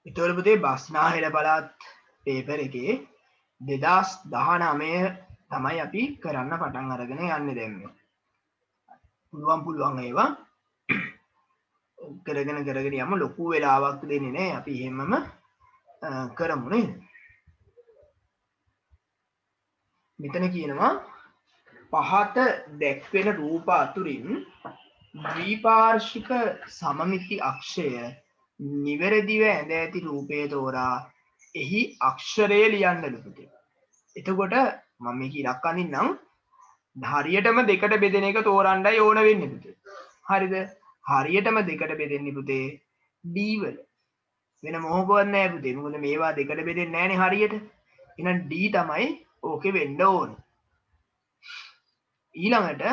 එතකොට පුතේ බස්නාහිර පළාත් පේපර් එකේ 2019 තමයි අපි කරන්න පටන් අරගෙන යන්නේ දැන් මේ. පුළුවන් ඒවා කරගෙන යමු ලොකු වෙලාවක් දෙන්නේ නැහැ අපි එහෙමම කරමු නේද? මෙතන කියනවා පහත දැක්වෙන රූප අතුරින් ද්විපාර්ශ්වික සමමිති අක්ෂය නිවැරදිව ඇඳ ඇති රූපය තෝරා එහි අක්ෂරය ලියන්නලු පුතේ. එතකොට මම මේක ඉලක්ක අඳින්නම්. හරියටම දෙකට බෙදෙන එක තෝරන්නයි ඕන වෙන්නේ පුතේ. හරිද? හරියටම දෙකට බෙදෙන්නේ පුතේ D වල. වෙන මොහොකවත් නැහැ පුතේ. මොකද මේවා දෙකට බෙදෙන්නේ නැහනේ හරියට. එහෙනම් D තමයි ඕකේ වෙන්න ඕනේ. ඊළඟට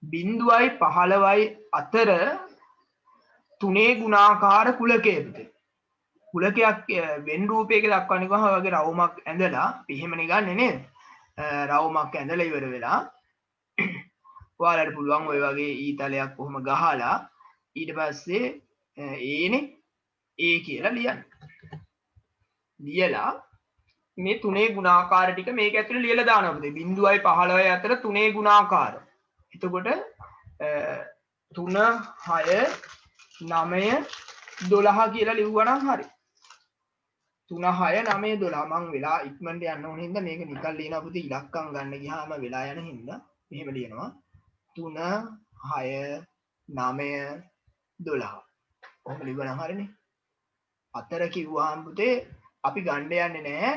0.15 අතර තුනේ ගුණාකාර කුලකය පුතේ. කුලකයක් වෙන් රූපයක දක්වන්නේ කොහොම වගේ රවුමක් ඇඳලා අපි එහෙමනේ ගන්නෙ නේද? රවුමක් ඇඳලා ඉවර වෙලා ඔයාලට පුළුවන් ඔය වගේ ඊතලයක් කොහොම ගහලා ඊට පස්සේ ඒනේ ඒ කියලා ලියන්න. ලියලා මේ තුනේ ගුණාකාර ටික මේක ඇතුලේ ලියලා දානවා පුතේ. 0.15 අතර තුනේ ගුණාකාර. එතකොට 3 6 9 12 කියලා ලිව්වනම් හරි. 3 6 9 12 මං වෙලා ඉක්මනට යන්න ඕන හින්දා මේක නිකන් ලියනවා පුතේ. ඉලක්කම් ගන්න ගියාම වෙලා යන හින්දා මෙහෙම ලියනවා 3 6 9 12 කොහොම ලිව්වනම් හරිනේ. අතර කිව්වහම පුතේ අපි ගන්න යන්නේ නැහැ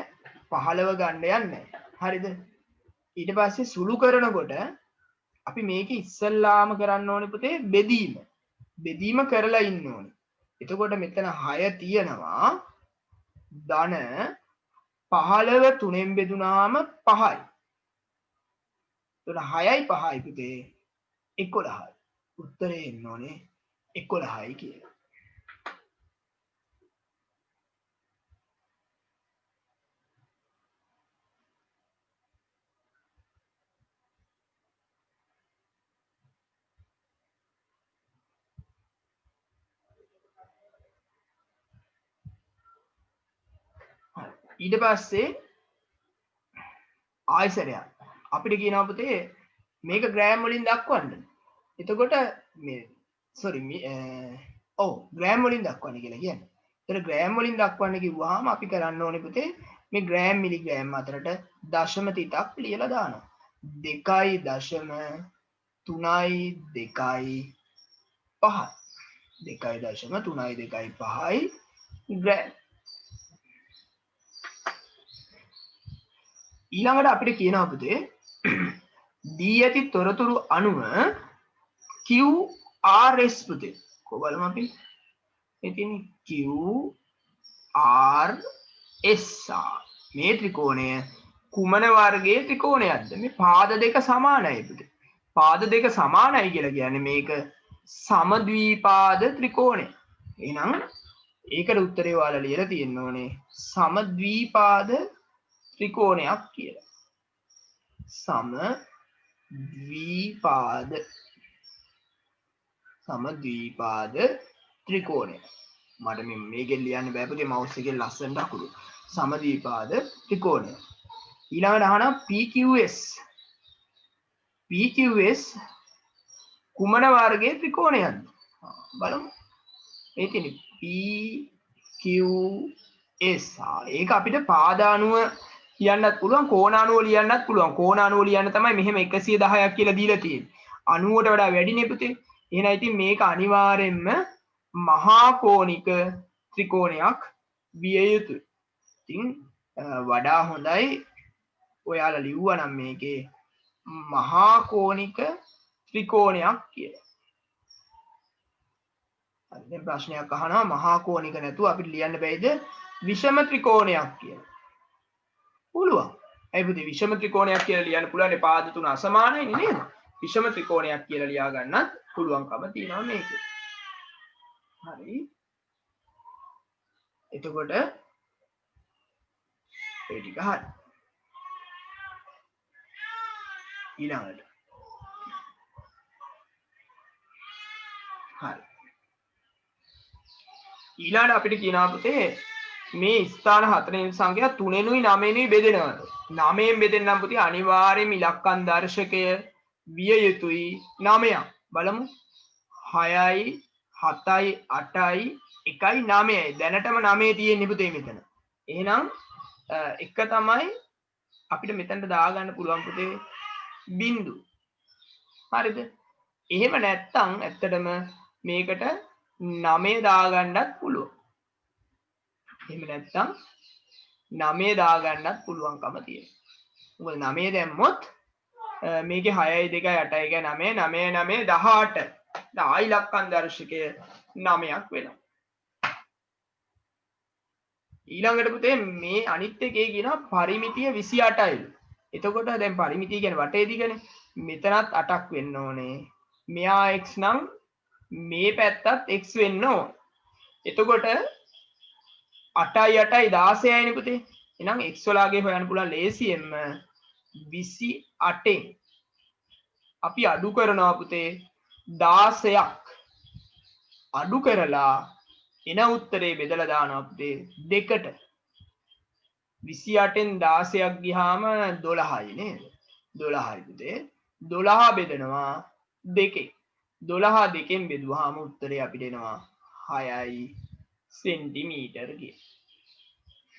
15 ගන්න යන්නේ. හරිද? ඊට පස්සේ සුළු කරනකොට අපි මේක ඉස්සල්ලාම කරන්න ඕනේ පුතේ බෙදීම. බෙදීම කරලා ඉන්න ඕනේ. එතකොට මෙතන 6 තියෙනවා ධන 15 3ෙන් බෙදුනාම 5යි. එතකොට 6යි 5යි පුතේ 11යි. උත්තරේ එන්න ඕනේ 11යි කියලා. ඊට පස්සේ ආයසරයක් අපිට කියනවා පුතේ මේක ග්‍රෑම් වලින් දක්වන්න. එතකොට මේ ග්‍රෑම් වලින් දක්වන්න කියලා කියන්නේ. ඒතර ග්‍රෑම් වලින් දක්වන්න කිව්වහම අපි කරන්න ඕනේ පුතේ මේ ග්‍රෑම් මිලිග්‍රෑම් අතරට දශම තිතක් ලියලා දානවා. 2.325 2.325 ග්‍රෑම්. ඊළඟට අපිට කියනවා පුතේ දී ඇති තොරතුරු අණුව QRS පුතේ. කොහොමද අපි මෙතන QRS මේ ත්‍රිකෝණය කුමන වර්ගයේ ත්‍රිකෝණයක්ද? මේ පාද දෙක සමානයි පුතේ. පාද දෙක සමානයි කියලා කියන්නේ මේක සමද්විපාද ත්‍රිකෝණය. එහෙනම් ඒකට උත්තරේ ඔයාලා ලියලා තියෙන්න ඕනේ සමද්විපාද ත්‍රිකෝණයක් කියලා. සමද්විපාද ත්‍රිකෝණය. මට මේකෙන් ලියන්න බෑ පුතේ මවුස් එකෙන් ලස්සන දකුණු. සමද්විපාද ත්‍රිකෝණය. ඊළඟට අහනවා PQS කුමන වර්ගයේ ත්‍රිකෝණයක්ද? බලමු. මේ තියෙන්නේ PQS. ඒක අපිට පාදානුව කියන්නත් පුළුවන් කෝණානුව ලියන්නත් පුළුවන්. කෝණානුව ලියන්න තමයි මෙහෙම 110ක් කියලා දීලා තියෙන්නේ. 90ට වඩා වැඩිනේ පුතේ. එහෙනම් ඉතින් මේක අනිවාර්යෙන්ම මහා කෝණික ත්‍රිකෝණයක් විය යුතුයි. ඉතින් වඩා හොඳයි ඔයාලා ලිව්වනම් මේකේ මහා කෝණික ත්‍රිකෝණයක් කියලා. හරි දැන් ප්‍රශ්නයක් අහනවා මහා කෝණික නැතුව අපිට ලියන්න බැයිද විෂම ත්‍රිකෝණයක් කියලා. පුළුවන්. ඒ පුතේ විෂම ත්‍රිකෝණයක් කියලා ලියන්න පුළුවන් පාද තුන අසමානයි නේද? විෂම ත්‍රිකෝණයක් කියලා ලියා ගන්නත් පුළුවන්කම තියෙනවා මේකේ. හරි. එතකොට ඒ ටික හරි. ඊළඟට. හරි. ඊළඟට අපිට කියනවා පුතේ මේ ස්ථාන හතරෙන් සංඛ්‍යා 3නුයි 9නුයි බෙදෙනවා. 9න් බෙදෙන්නම් පුතේ අනිවාර්යයෙන්ම ඉලක්කම් දර්ශකය විය යුතුයි 9ක්. බලමු 6යි 7යි 8යි 1යි 9යි. දැනටම 9 තියෙන්නේ පුතේ මෙතන. එහෙනම් එක තමයි අපිට මෙතනට දාගන්න පුළුවන් පුතේ බිංදු. හරිද? එහෙම නැත්තම් ඇත්තටම මේකට 9 දාගන්නත් පුළුවන්. එහෙම නැත්තම් 9 දාගන්නත් පුළුවන්කම තියෙනවා. මොකද 9 දැම්මොත් මේකේ 6යි 2යි 8යි 9 9 9 18. ආයි ඉලක්කම් දර්ශකය 9ක් වෙනවා. ඊළඟට පුතේ මේ අනිත් එකේ කියනවා පරිමිතිය 28යි. එතකොට දැන් පරිමිතිය කියන්නේ වටේ දිගනේ. මෙතනත් 8ක් වෙන්න ඕනේ. මෙයා x නම් මේ පැත්තත් x වෙන්න ඕන. එතකොට 8යි 8යි 16යිනේ පුතේ. එහෙනම් x වලාගේ හොයන්න පුළුවන් ලේසියෙන්ම 28න් අපි අඩු කරනවා පුතේ 16ක්. අඩු කරලා එන උත්තරේ බෙදලා දානවා පුතේ දෙකට. 28න් 16ක් ගියාම 12යි නේද? 12යි පුතේ. 12 බෙදනවා දෙකෙන්. 12 දෙකෙන් බෙදුවාම උත්තරේ අපිට එනවා 6යි සෙන්ටිමීටර කියලා.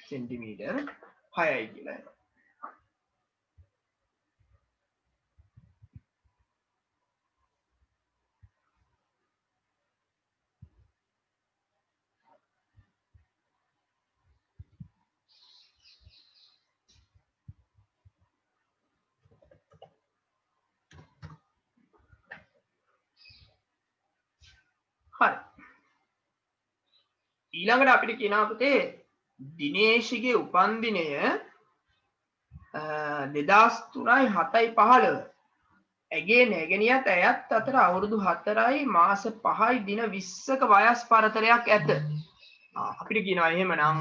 සෙන්ටිමීටර 6යි කියලා එනවා. හරි. ඊළඟට අපිට කියනවා පුතේ දිනේෂිගේ උපන්දිනය 2003යි 7යි 15. ඇගේ නැගණියත් ඇයත් අතර අවුරුදු 4යි මාස 5යි දින 20ක වයස් පරතරයක් ඇත. අපිට කියනවා එහෙමනම්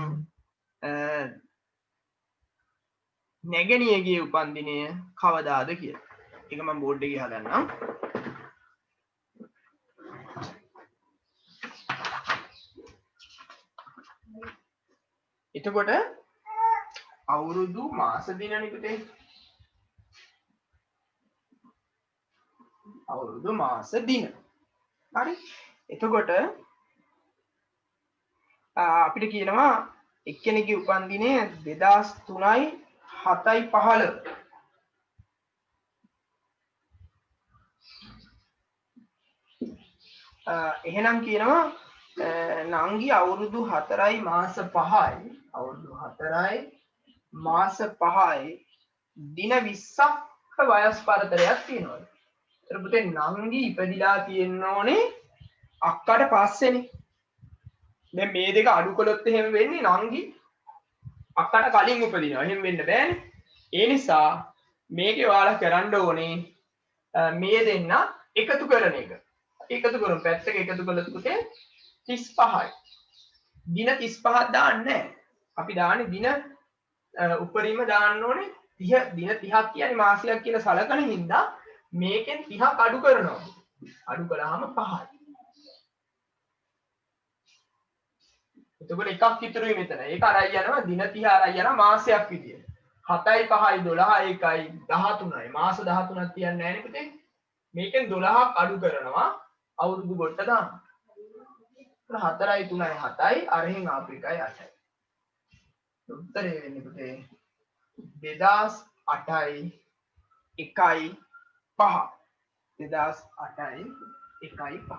නැගණියගේ උපන්දිනය කවදාද කියලා. ඒක මම බෝඩ් එකේ හදන්නම්. එතකොට අවුරුදු මාස දිනනේ පුතේ. අවුරුදු මාස දින. හරි. එතකොට අපිට කියනවා එක්කෙනෙකුගේ උපන්දිනය 2003යි 7යි 15. එහෙනම් කියනවා නංගි අවුරුදු 4යි මාස 5යි අවුරුදු 4යි මාස 5යි දින 20ක් වයස් පරතරයක් තියෙනවා. ඒතර පුතේ නංගි ඉපදිලා තියෙන්න ඕනේ අක්කට පස්සේනේ. දැන් මේ දෙක අඩු කළොත් එහෙම වෙන්නේ නංගි අක්කට කලින් උපදිනවා. එහෙම වෙන්න බෑනේ. ඒ නිසා මේකේ ඔයාලා කරන්න ඕනේ මේ දෙන්න එකතු කරන එක. එකතු කරමු. පැත්තක එකතු කළොත් පුතේ 35යි. දින 35ක් දාන්නේ නැහැ. අපි දාන්නේ දින උපරිම දාන්න ඕනේ 30 දින 30ක් කියන්නේ මාසයක් කියලා සලකන හින්දා මේකෙන් 30ක් අඩු කරනවා. අඩු කළාම 5යි. එතකොට එකක් ඉතුරුයි මෙතන. ඒක අරයි යනවා දින 30 අරයි යනවා මාසයක් විදියට. 7යි 5යි 12යි 1යි 13යි. මාස 13ක් තියන්නේ නැහැ නේ පුතේ. මේකෙන් 12ක් අඩු කරනවා අවුරුදු කොට දාන්න. 4යි 3යි 7යි අරහෙන් ආපු එකයි 8යි. උත්තරේ වෙන්නේ පුතේ 2008යි 1යි 5. 2008යි 1යි 5.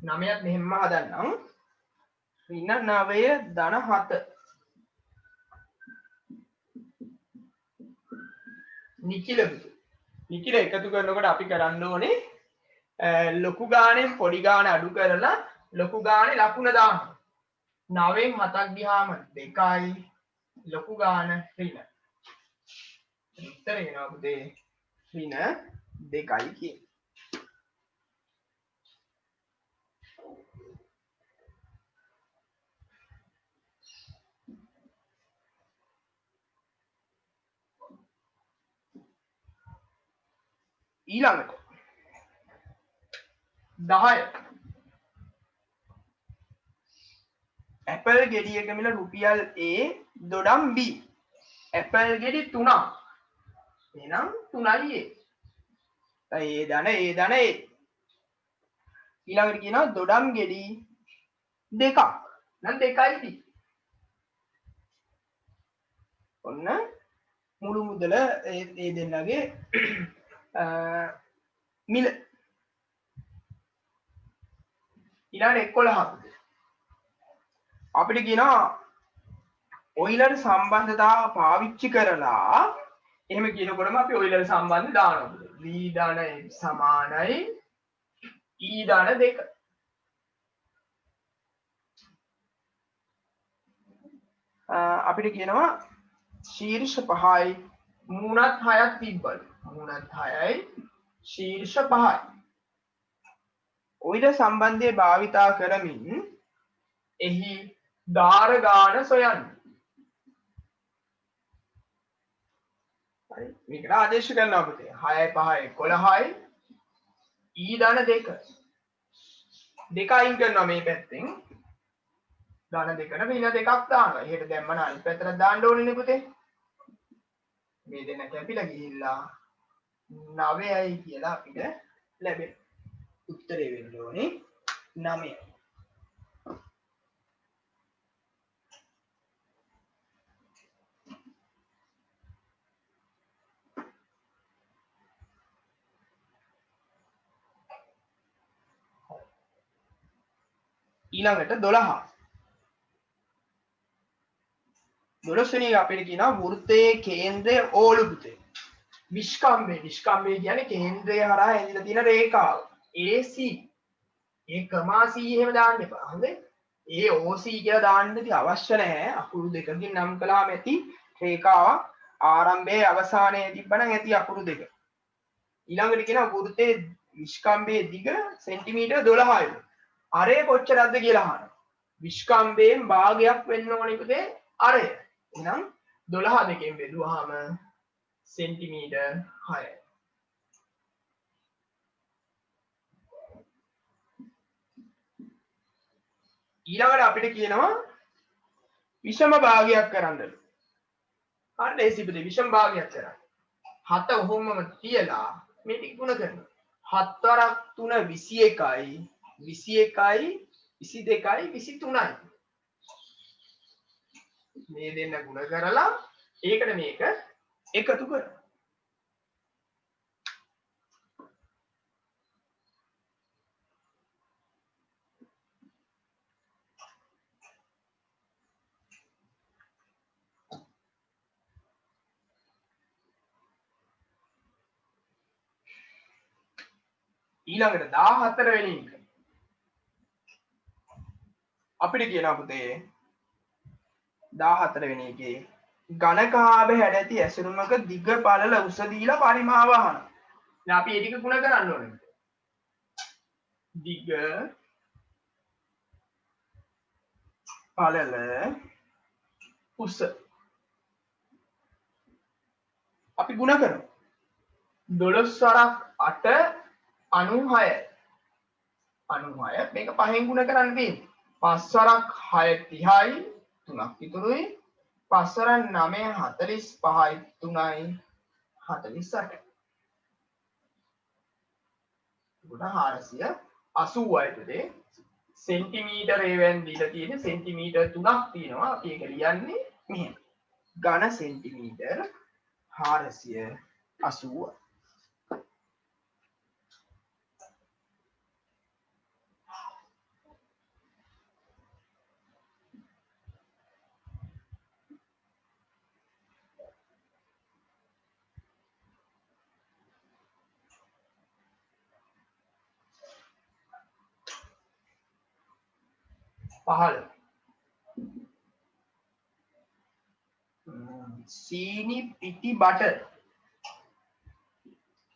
නමයක් මෙහෙම හදන්නම්. ඍණ 9 ධන 7. නිකිල නිකිල එකතු කරනකොට අපි කරන්න ඕනේ ලොකු ගාණයෙන් පොඩි ගාණ අඩු කරලා ලොකු ගාණේ ලකුණ දාන්න. 9න් 7ක් ගියාම 2යි ලොකු ගාණ ඍණ. උත්තරේ එනවා පුතේ ඍණ 2යි කියන්නේ. ඊළඟට 10. ඇපල් ගෙඩියක මිල රුපියල් A දොඩම් B. ඇපල් ගෙඩි 3ක්. එහෙනම් 3යි A. ඒ ධන A. ඊළඟට කියනවා දොඩම් ගෙඩි 2ක්. නම් 2යි B. ඔන්න මුළු මුදල ඒ දෙන්නගේ මිල. ඊළඟට 11. අපිට කියනවා ඔයිලර් සම්බන්ධතාව පාවිච්චි කරලා එහෙම කියනකොටම අපි ඔයිලර් සම්බන්ධ දානවා. v ධන සමානයි e ධන 2. අපිට කියනවා ශීර්ෂ 5යි මූණත් 6ක් තිබ්බලු. මූණත් 6යි ශීර්ෂ 5යි. ඔයිලර් සම්බන්ධය භාවිතා කරමින් එහි ධාර ගාන සොයන්න. හරි මේකට ආදේශ කරනවා පුතේ. 6 5 11යි e ධන 2. දෙක අයින් කරනවා මේ පැත්තෙන්. ධන 2ට ඍණ 2ක් දානවා. එහෙට දැම්මම අනිත් පැත්තට දාන්න ඕනේ පුතේ. මේ දෙන්න කැපිලා ගිහිල්ලා 9යි කියලා අපිට ලැබෙන උත්තරේ වෙන්න ඕනේ 9. ඊළඟට 12. 12 වෙනි එක අපිට කියනවා වෘත්තයේ කේන්ද්‍රය ඕලු පුතේ. නිෂ්කම්භය කියන්නේ කේන්ද්‍රය හරහා ඇඳිලා තියෙන රේඛාව. AC. ඒ කමා C එහෙම දාන්න එපා. හොඳේ. ඒ OC කියලා දාන්න ඉතින් අවශ්‍ය නැහැ. අකුරු දෙකකින් නම් කළාම ඇති රේඛාවක් ආරම්භයේ අවසානයේ තිබ්බනම් ඇති අකුරු දෙක. ඊළඟට කියනවා වෘත්තයේ නිෂ්කම්භයේ දිග සෙන්ටිමීටර් 12යි. අරේ කොච්චරක්ද කියලා අහනවා. විස්කම්භයෙන් භාගයක් වෙන්න ඕනේ පුතේ අරය. එහෙනම් 12 දෙකෙන් බෙදුවාම සෙන්ටිමීටර් 6යි. ඊළඟට අපිට කියනවා විෂම භාගයක් කරන්නලු. හරි ලේසි පුතේ විෂම භාගයක් කරන්න. 7 ඔහොමම තියලා මේ ටික ගුණ කරනවා. 7 වරක් 3 21යි 21යි 22යි 23යි. මේ දෙන්න ගුණ කරලා ඒකට මේක එකතු කරනවා. ඊළඟට 14 වෙනි එක. අපිට කියනවා පුතේ 14 වෙනි එකේ ඝනකාභ හැඩැති ඇසුරුමක දිග පළල උස දීලා පරිමාව අහනවා. දැන් අපි ඒ ටික ගුණ කරන්න ඕනේ. දිග පළල උස අපි ගුණ කරමු. 12 වරක් 8 96 96 මේක පහෙන් ගුණ කරන්න තියෙන්නේ. 5 වරක් 6 30යි 3ක් ඉතුරුයි. 5 වරක් 9 45යි 3යි 48. ගුණ 480යි පුතේ. සෙන්ටිමීටර ඒවෙන් දීලා තියෙන්නේ සෙන්ටිමීටර් 3ක් තියෙනවා. අපි ඒක ලියන්නේ මෙහෙම. ඝන සෙන්ටිමීටර 480. පහළ සීනි පිටි බටර්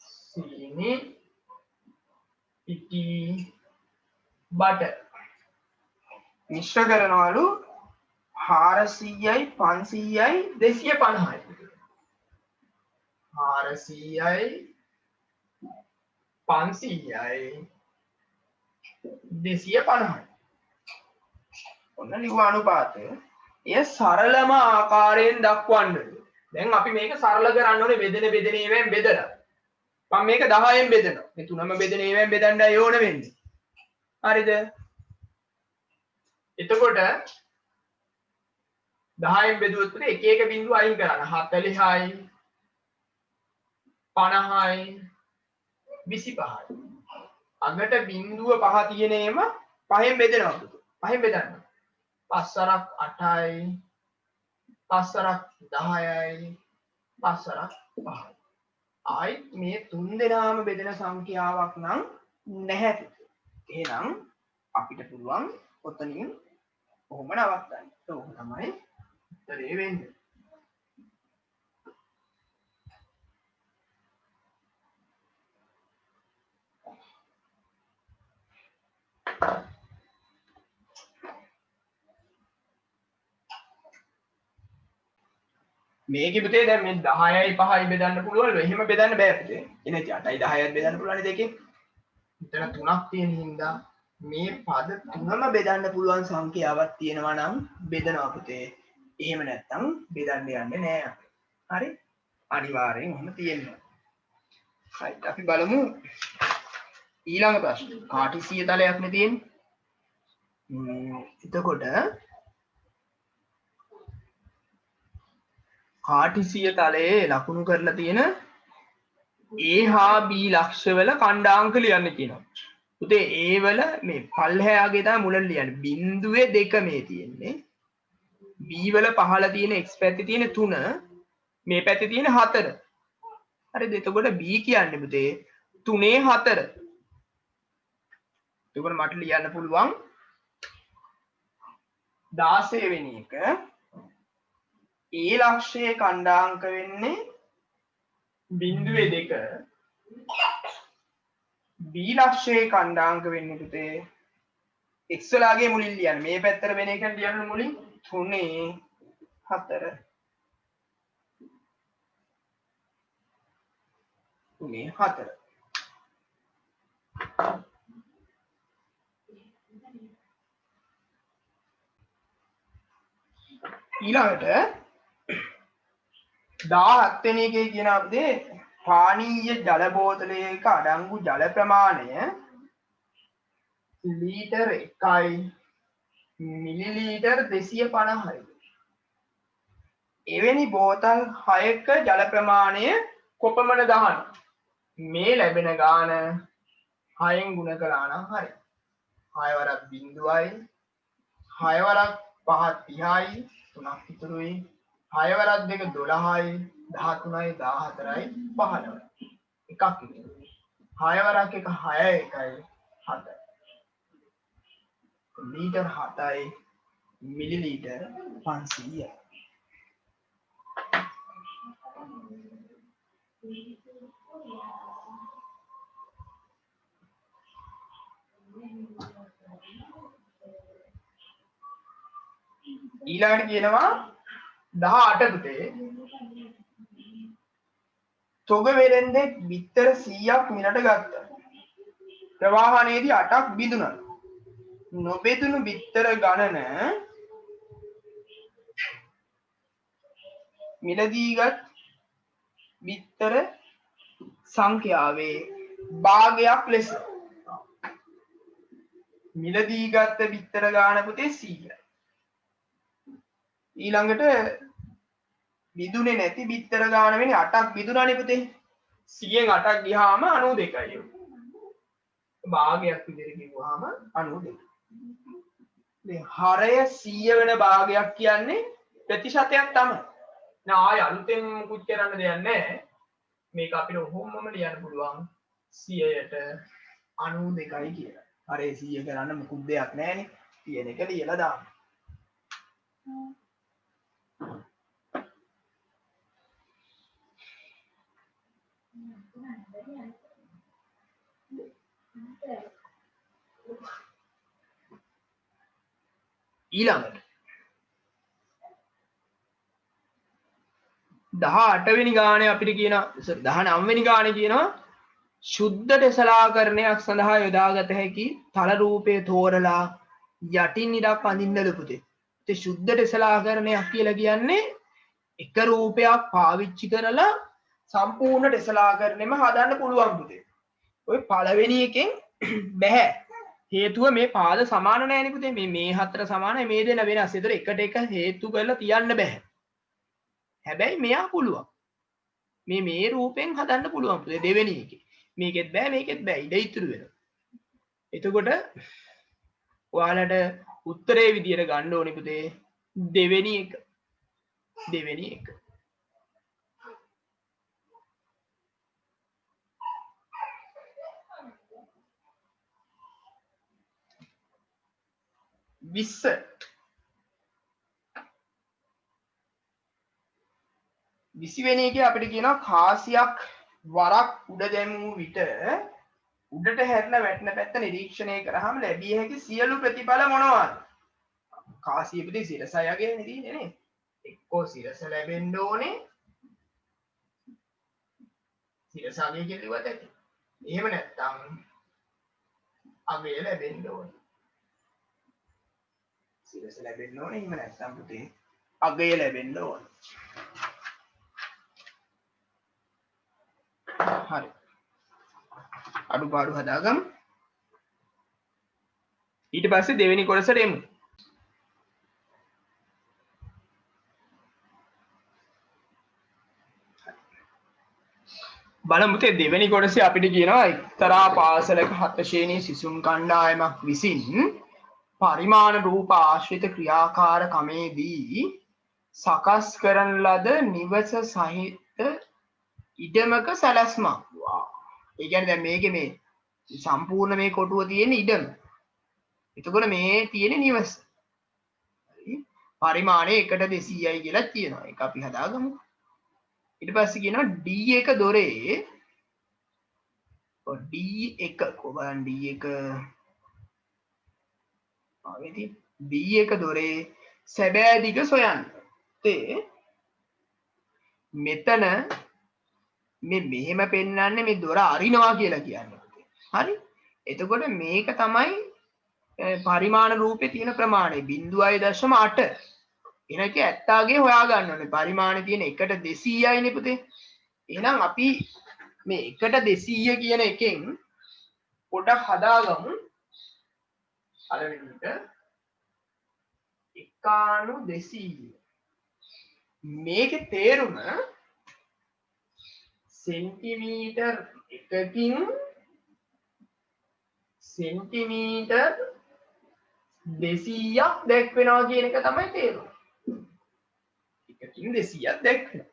සීනි පිටි බටර් මිශ්‍ර කරනවලු 400යි 500යි 250යි 400යි 500යි 250යි. ඔන්න ලිව්ව අනුපාතය. එය සරලම ආකාරයෙන් දක්වන්න. දැන් අපි මේක සරල කරන්න ඕනේ බෙදෙන ඒවායින් බෙදලා. මම මේක 10න් බෙදනවා. මේ තුනම බෙදෙන ඒවායින් බෙදන්නයි ඕන වෙන්නේ. හරිද? එතකොට 10න් බෙදුවොත් එක එක බිංදුව අයින් කරන්න. 40යි 50යි 25යි. අගට බිංදුව 5 තියෙනේම 5න් බෙදෙනවා. 5න් බෙදන්න. 5 8යි 5 10යි 5 5යි. ආයි මේ තුන් දෙනාම බෙදෙන සංඛ්‍යාවක් නම් නැහැ. එහෙනම් අපිට පුළුවන් ඔතනින් කොහොම නවත්තන්න. ඒක තමයි උත්තරේ වෙන්නේ. මේකෙ පුතේ දැන් මේ 10යි 5යි බෙදන්න පුළුවන්. එහෙම බෙදන්න බෑ පුතේ. එනේ 8යි 10යි බෙදන්න පුළුවන් දෙකෙන්. මෙතන තුනක් තියෙන හින්දා මේ පද තුනම බෙදන්න පුළුවන් සංඛ්‍යාවක් තියෙනවා නම් බෙදනවා පුතේ. එහෙම නැත්නම් බෙදන්න යන්නේ නෑ අපි. හරි? අනිවාර්යෙන් එහෙම තියෙනවා. හරි. අපි බලමු ඊළඟ ප්‍රශ්න. කාටිසීය තලයක් නේ තියෙන්නේ. එතකොට කාටිසීය තලයේ ලකුණු කරලා තියෙන A හා B ලක්ෂවල ඛණ්ඩාංක ලියන්න කියනවා. පුතේ A වල මේ පල්හැයාගේ තමයි මුලින් ලියන්නේ. බිංදුවේ 2 මේ තියෙන්නේ. B වල පහළ තියෙන x පැත්තේ තියෙන 3 මේ පැත්තේ තියෙන 4. හරිද? එතකොට B කියන්නේ පුතේ 3 4. එතකොට මට ලියන්න පුළුවන් 16 වෙනි එක A ලක්ෂයේ ඛණ්ඩාංක වෙන්නේ බිංදුවේ 2. B ලක්ෂයේ ඛණ්ඩාංක වෙන්නේ පුතේ x වලගේ මුලින් ලියන්න. මේ පැත්තට වෙන එක ලියන්න මුලින් 3 4 3 4. ඊළඟට 17 වෙනි එකේ කියන අපේ පානීය ජල බෝතලයක අඩංගු ජල ප්‍රමාණය ලීටර් 1යි මිලිලීටර් 250යි. එවැනි බෝතල් 6ක ජල ප්‍රමාණය කොපමණ දාන්න? මේ ලැබෙන ගාන 6න් ගුණ කළා නම් හරි. 6 වරක් 0යි 6 වරක් 5 30යි 3ක් ඉතුරුයි 6 වරක් 2 12යි 13යි 14යි 15යි එකක් ඉතුරුයි 6 වරක් 1 6යි 1යි 7යි ලීටර් 7යි මිලිලීටර් 500යි. ඊළඟට කියනවා 18 පුතේ තොග වෙලෙන්දේ බිත්තර 100ක් මිලට ගත්තා. ප්‍රවාහනයේදී 8ක් බිඳුණා. නොබෙදුණු බිත්තර ගණන මිලදීගත් බිත්තර සංඛ්‍යාවේ භාගයක් ලෙස මිලදීගත් බිත්තර ගාන පුතේ 100යි. ඊළඟට බිදුනේ නැති බිත්තර ගාන වෙන්නේ 8ක් බිදුනානේ පුතේ. 100න් 8ක් ගියාම 92යි. භාගයක් විදිහට කිව්වහම 92. දැන් හරය 100 වෙන භාගයක් කියන්නේ ප්‍රතිශතයක් තමයි. නෑ ආය අලුතෙන් මුකුත් කරන්න දෙයක් නැහැ. මේක අපිට ඔහොමම ලියන්න පුළුවන් 100ට 92යි කියලා. හරය 100 කරන්න මුකුත් දෙයක් නැහැනේ. තියෙන එක ලියලා දාන්න. ඊළඟට 18 වෙනි ගානේ අපිට කියන 19 වෙනි ගානේ කියනවා ශුද්ධ ටෙසලාකරණයක් සඳහා යොදාගත හැකි තල රූපය තෝරලා යටින් ඉඩක් අඳින්නද පුතේ. ඒ ශුද්ධ ටෙසලාකරණයක් කියලා කියන්නේ එක රූපයක් පාවිච්චි කරලා සම්පූර්ණ ටෙසලාකරණයම හදන්න පුළුවන් පුතේ. ඔය පළවෙනි එකෙන් බෑ. හේතුව මේ පාද සමාන නෑනේ පුතේ. මේ හතර සමානයි, මේ දෙන වෙනස්. ඒතර එකට එක හේතු කරලා තියන්න බෑ. හැබැයි මෙයා පුළුවන්. මේ රූපෙන් හදන්න පුළුවන් පුතේ දෙවෙනි එකේ. මේකෙත් බෑ, මේකෙත් බෑ. ඉඩ ඉතුරු වෙනවා. එතකොට ඔයාලට උත්තරේ විදියට ගන්න ඕනේ පුතේ දෙවෙනි එක. දෙවෙනි එක. විස්ස විසිවෙනි එකේ අපිට කියනවා කාසියක් වරක් උඩ දැමූ විට උඩට හැරෙන වැටෙන පැත්ත නිරීක්ෂණය කරාම ලැබිය හැකි සියලු ප්‍රතිඵල මොනවාද? කාසිය පිටේ සිරස යගේ නෙදී නේ. එක්කෝ සිරස ලැබෙන්න ඕනේ. සිරස අගය කියලාවත් ඇති. එහෙම නැත්නම් අගය ලැබෙන්න ඕනේ. සිරස ලැබෙන්න ඕනේ. එහෙම නැත්නම් පුතේ අගය ලැබෙන්න ඕනේ. හරි. අඩුපාඩු හදාගමු. ඊට පස්සේ දෙවෙනි කොටසට එමු. බලමු තේ දෙවෙනි කොටසේ අපිට කියනවා එක්තරා පාසලක 7 ශ්‍රේණී සිසුන් කණ්ඩායමක් විසින් පරිමාණ රූප ආශ්‍රිත ක්‍රියාකාරකමේදී සකස් කරන ලද නිවස සහිත ඉඩමක සැලැස්මක්. ඒ කියන්නේ දැන් මේකේ මේ සම්පූර්ණ මේ කොටුව තියෙන ඉඩම. එතකොට මේ තියෙන නිවස. හරි. පරිමාණය 1:200යි කියලා තියෙනවා. ඒක අපි හදාගමු. ඊට පස්සේ කියනවා D1 දොරේ D1 කොබන් D1 ආවේදී D1 දොරේ සැබෑ දිග සොයන්න. ඒ මෙතන මෙහෙම පෙන්වන්නේ මේ දොර අරිනවා කියලා කියන්නේ. හරි. එතකොට මේක තමයි පරිමාණ රූපේ තියෙන ප්‍රමාණය 0.8. එහෙනම් 70ගේ හොයා ගන්න ඕනේ. පරිමාණේ තියෙන 1:200යි නේ පුතේ. එහෙනම් අපි මේ 1:200 කියන එකෙන් පොඩක් හදාගමු. පළවෙනිට 1/200. මේකේ තේරුම සෙන්ටිමීටර් එකකින් සෙන්ටිමීටර් 200ක් දැක්වෙනවා කියන එක තමයි තේරුම. එකකින් 200ක් දැක්වෙනවා.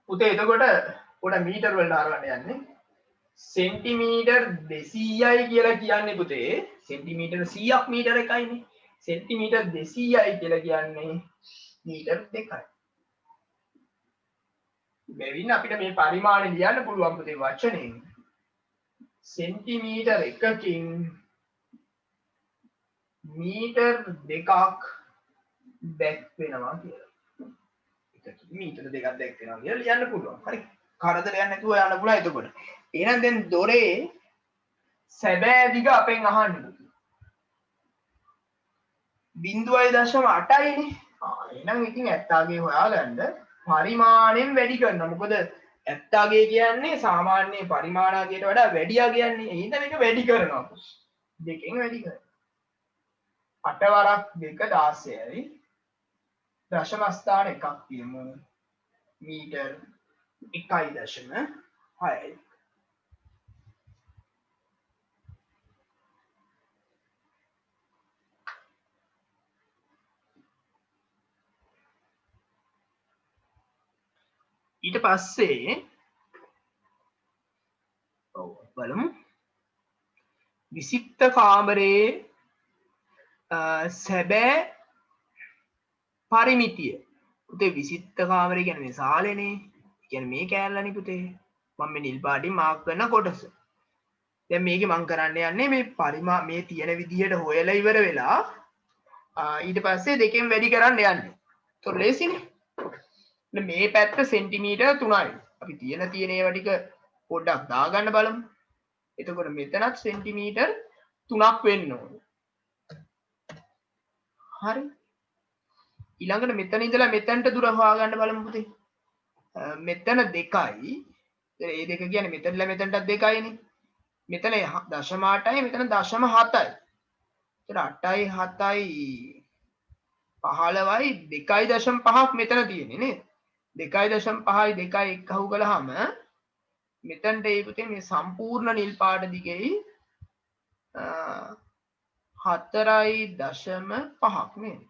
පුතේ එතකොට පොඩ මීටර වලට හරවන්න යන්නේ. සෙන්ටිමීටර් 200යි කියලා කියන්නේ පුතේ සෙන්ටිමීටර් 100ක් මීටර එකයිනේ. සෙන්ටිමීටර් 200යි කියලා කියන්නේ මීටර් 2යි. බැවින් අපිට මේ පරිමාණය ලියන්න පුළුවන් පුතේ වචනෙන් සෙන්ටිමීටර් එකකින් මීටර් 2ක් දැක්වෙනවා කියලා. එකකින් මීටර 2ක් දැක්වෙනවා කියලා ලියන්න පුළුවන්. හරි. කරදරයක් නැතුව යන්න පුළුවන් එතකොට. එහෙනම් දැන් දොරේ සැබෑ දිග අපෙන් අහන්නේ 0.8යිනේ. එහෙනම් ඉතින් 70ගේ හොයාගන්න පරිමාණයෙන් වැඩි කරනවා. මොකද 70ගේ කියන්නේ සාමාන්‍ය පරිමාණාගයට වඩා වැඩියා කියන්නේ. එහෙනම් මේක වැඩි කරනවා. දෙකෙන් වැඩි කරනවා. 8 වරක් 2 16යි. දශම ස්ථාන එකක් තියමු. මීටර් 1.6යි. ඊට පස්සේ බලමු විසිත්ත කාමරයේ සැබෑ පරිමිතිය. පුතේ විසිත්ත කාමරය කියන්නේ මේ සාලේනේ. කියන්නේ මේ කෑල්ලනේ පුතේ. මම මේ නිල් පාටින් මාක් කරන කොටස. දැන් මේකේ මම කරන්න යන්නේ මේ මේ තියෙන විදිහට හොයලා ඉවර වෙලා ඊට පස්සේ දෙකෙන් වැඩි කරන්න යන්නේ. ඒතොර ලේසිනේ. මේ පැත්ත සෙන්ටිමීටර් 3යි. අපි තියෙන ඒවා ටික පොඩ්ඩක් දාගන්න බලමු. එතකොට මෙතනත් සෙන්ටිමීටර් 3ක් වෙන්න ඕන. හරි. ඊළඟට මෙතන ඉඳලා මෙතනට දුර හොයාගන්න බලමු පුතේ. මෙතන 2යි. ඒ දෙක කියන්නේ මෙතනලා මෙතනටත් 2යිනේ. මෙතන 0.8යි මෙතන 0.7යි. ඒතර 8යි 7යි 15යි 2.5ක් මෙතන තියෙන්නේ නේද? 2.5යි 2යි එකහු කළාම මෙතනට ඒ පුතේ මේ සම්පූර්ණ නිල් පාට දිගේ 4.5ක් නේද?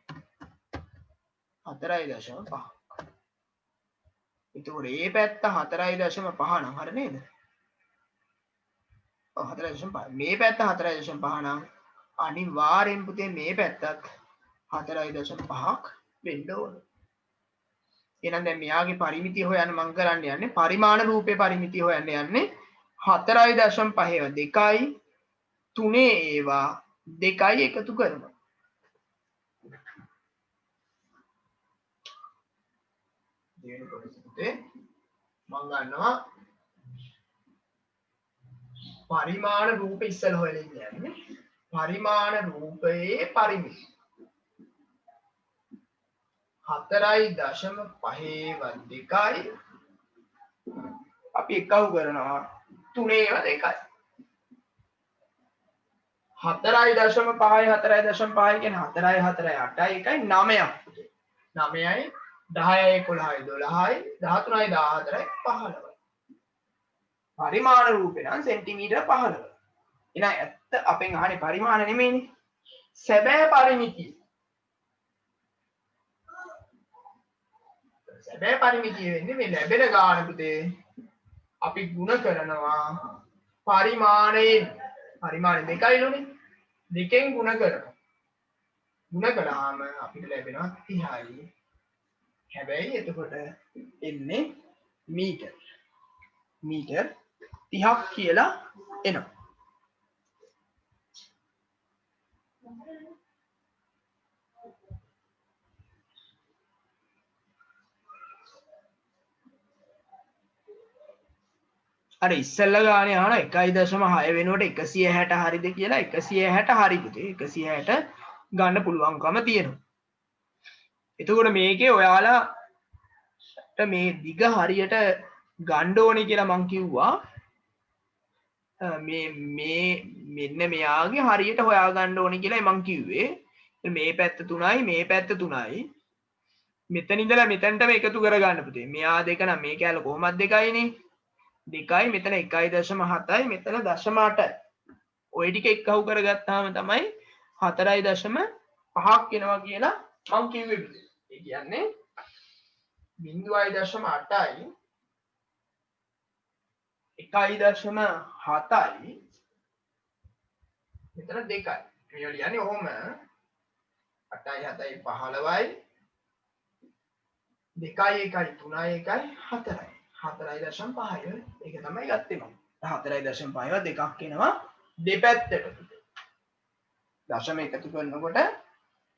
4.5. එතකොට මේ පැත්ත 4.5 නම් හරිය නේද? ඔව් 4.5. මේ පැත්ත 4.5 නම් අනිවාර්යෙන් පුතේ මේ පැත්තත් 4.5ක් වෙන්න ඕන. එහෙනම් දැන් මෙයාගේ පරිමිතිය හොයන්න මම කරන්න යන්නේ පරිමාණ රූපේ පරිමිතිය හොයන්න යන්නේ 4.5 ඒවා 2යි 3 ඒවා 2යි එකතු කරනවා. දෙවෙනි කොටසේ මම ගන්නවා පරිමාණ රූප ඉස්සෙල් හොයලා ඉන්නේ. පරිමාණ රූපයේ පරිමිති 4.5 2යි අපි එකව කරනවා 3 ඒවා 2යි 4.5 4.5 කියන්නේ 4යි 4යි 8යි 1යි 9ක් 9යි 10යි 11යි 12යි 13යි 14යි 15යි පරිමාණ රූපේ නම් සෙන්ටිමීටර 15. එහෙනම් ඇත්ත අපෙන් අහන්නේ පරිමාණ නෙමෙයිනේ. සැබෑ පරිමිතිය. සැබෑ පරිමිතිය වෙන්නේ මේ ලැබෙන ගාන පුතේ අපි ಗುಣ කරනවා පරිමාණයෙන්. පරිමාණය 2යිලුනේ. 2කින් ಗುಣ කරනවා. ಗುಣ කළාම අපිට ලැබෙනවා 30යි. හැබැයි එතකොට එන්නේ මීටර. මීටර් 30ක් කියලා එනවා. අර ඉස්සෙල්ලා ගානේ අහන 1.6 වෙනකොට 160 හරිද කියලා 160 හරි පුතේ 160 ගන්න පුළුවන්කම තියෙනවා. එතකොට මේකේ ඔයාලාට මේ දිග හරියට ගන්න ඕනේ කියලා මං කිව්වා. මෙන්න මෙයාගේ හරියට හොයා ගන්න ඕනේ කියලා මං කිව්වේ. මේ පැත්ත 3යි මේ පැත්ත 3යි. මෙතන ඉඳලා මෙතනටම එකතු කරගන්න පුතේ. මෙයා දෙක නම් මේ කැල කොහොමද 2යිනේ. 2යි මෙතන 1.7යි මෙතන 0.8යි. ඔය ටික එකහු කරගත්තාම තමයි 4.5ක් එනවා කියලා මං කිව්වේ. ඒ කියන්නේ 0.8යි 1.7යි මෙතන 2යි. මේ ලියන්නේ ඔහොම 8යි 7යි 15යි 2යි 1යි 3යි 1යි 4යි 4.5යි. ඒක තමයි ගත්තේ මම. 4.5ව දෙකක් එනවා දෙපැත්තට. දශම එකතු කරනකොට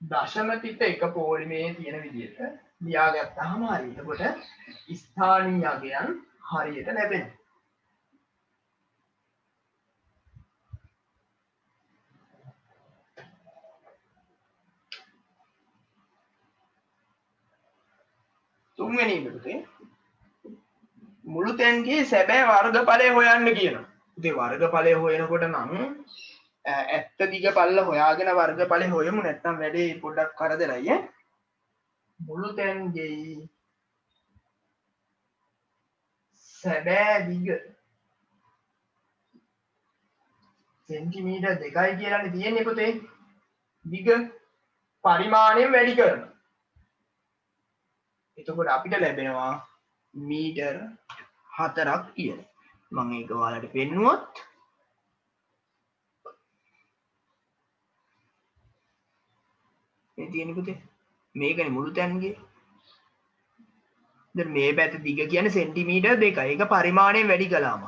දශම පිට එක පොලිමේ තියෙන විදිහට ලියාගත්තාම හරියට කොට ස්ථානීය අගයන් හරියට ලැබෙනවා. තුන්වෙනි එකේ මුළු තැන්ගේ සැබෑ වර්ගඵලය හොයන්න කියනවා. ඉතින් වර්ගඵලය හොයනකොට නම් ඇත්ත දිග පල්ල හොයාගෙන වර්ගඵලය හොයමු නැත්නම් වැඩේ පොඩ්ඩක් කරදරයි ඈ. මුළු තැන්ගේ සැබෑ දිග සෙන්ටිමීටර් 2යි කියලානේ තියෙන්නේ පුතේ. දිග පරිමාණයෙන් වැඩි කරනවා. එතකොට අපිට ලැබෙනවා මීටර් 4ක් කියලා. මම ඒක ඔයාලට පෙන්නුවොත් මේ තියෙන්නේ පුතේ මේකනේ මුළු තැන්ගේ. දැන් මේ පැත්ත දිග කියන්නේ සෙන්ටිමීටර් 2යි. ඒක පරිමාණයෙන් වැඩි කළාම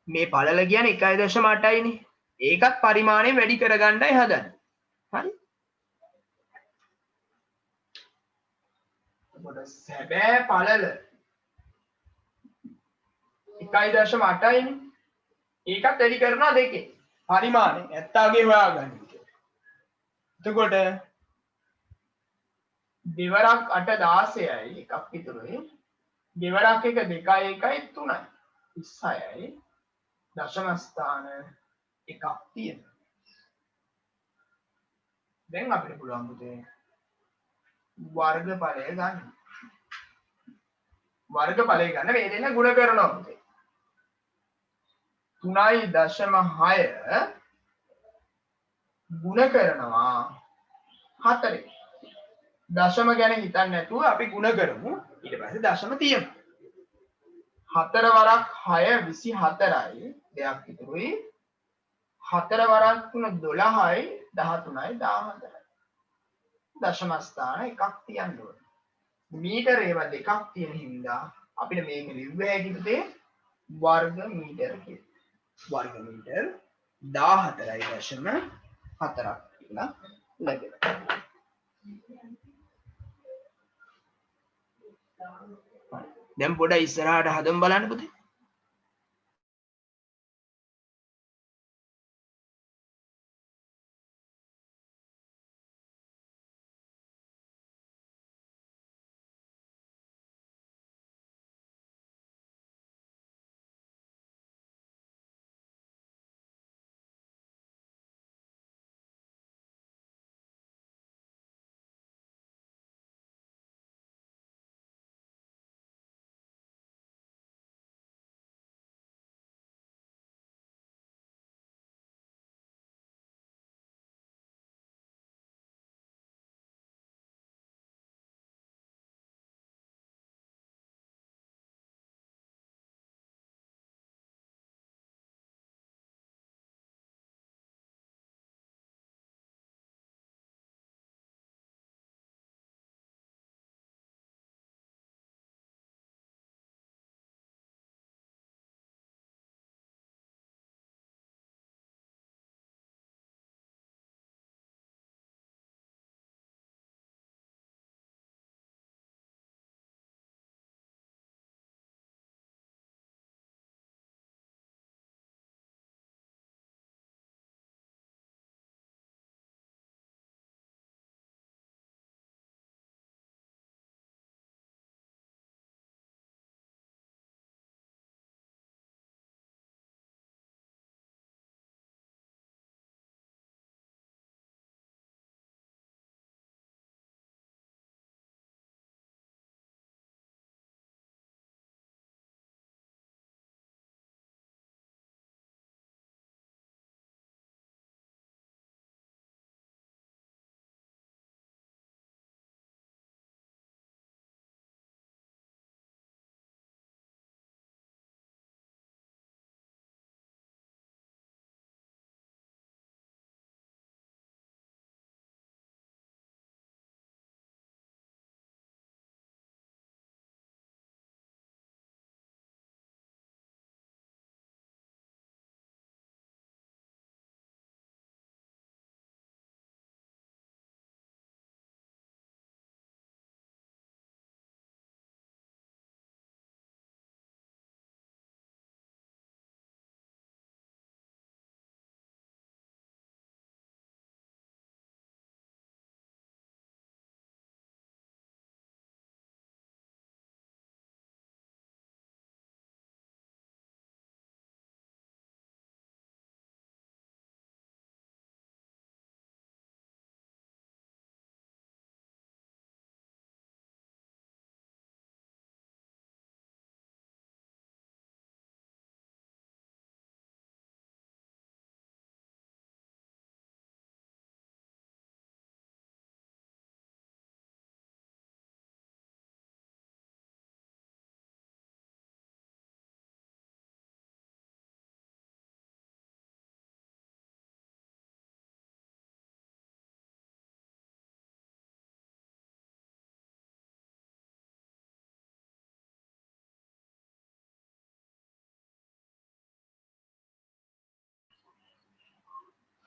මේ පළල කියන්නේ 1.8යිනේ. ඒකත් පරිමාණයෙන් වැඩි කරගන්නයි හදන්නේ. හරි? එතකොට සැබෑ පළල 1.8යි නේ. ඒකත් වැඩි කරනවා දෙකේ. පරිමාණය 70ගේ හොයාගන්න. එතකොට දෙවරක් 8 16යි එකක් ඉතුරුයි. දෙවරක් එක 2යි 1යි 3යි 26යි දශම ස්ථාන එකක් තියෙනවා. දැන් අපිට පුළුවන් පුතේ වර්ගඵලය ගන්න. වර්ගඵලය ගන්න මේ දෙන්න ගුණ කරනවා පුතේ. 3.6 ගුණ කරනවා 4. දශම ගැන හිතන්නේ නැතුව අපි ගුණ කරමු. ඊට පස්සේ දශම තියමු. 4 වරක් 6 24යි දෙයක් ඉතුරුයි. 4 වරක් 3 12යි 13යි 14යි. දශම ස්ථාන එකක් තියන්න ඕනේ. මීටර ඒවා දෙකක් තියෙන හින්දා අපිට මේක ලිව්ව හැකි පුතේ වර්ග මීටර කියලා. වර්ග මීටර 14.4ක් කියලා ලැබෙනවා. දැන් පොඩ ඉස්සරහට හදමු බලන්න පුතේ.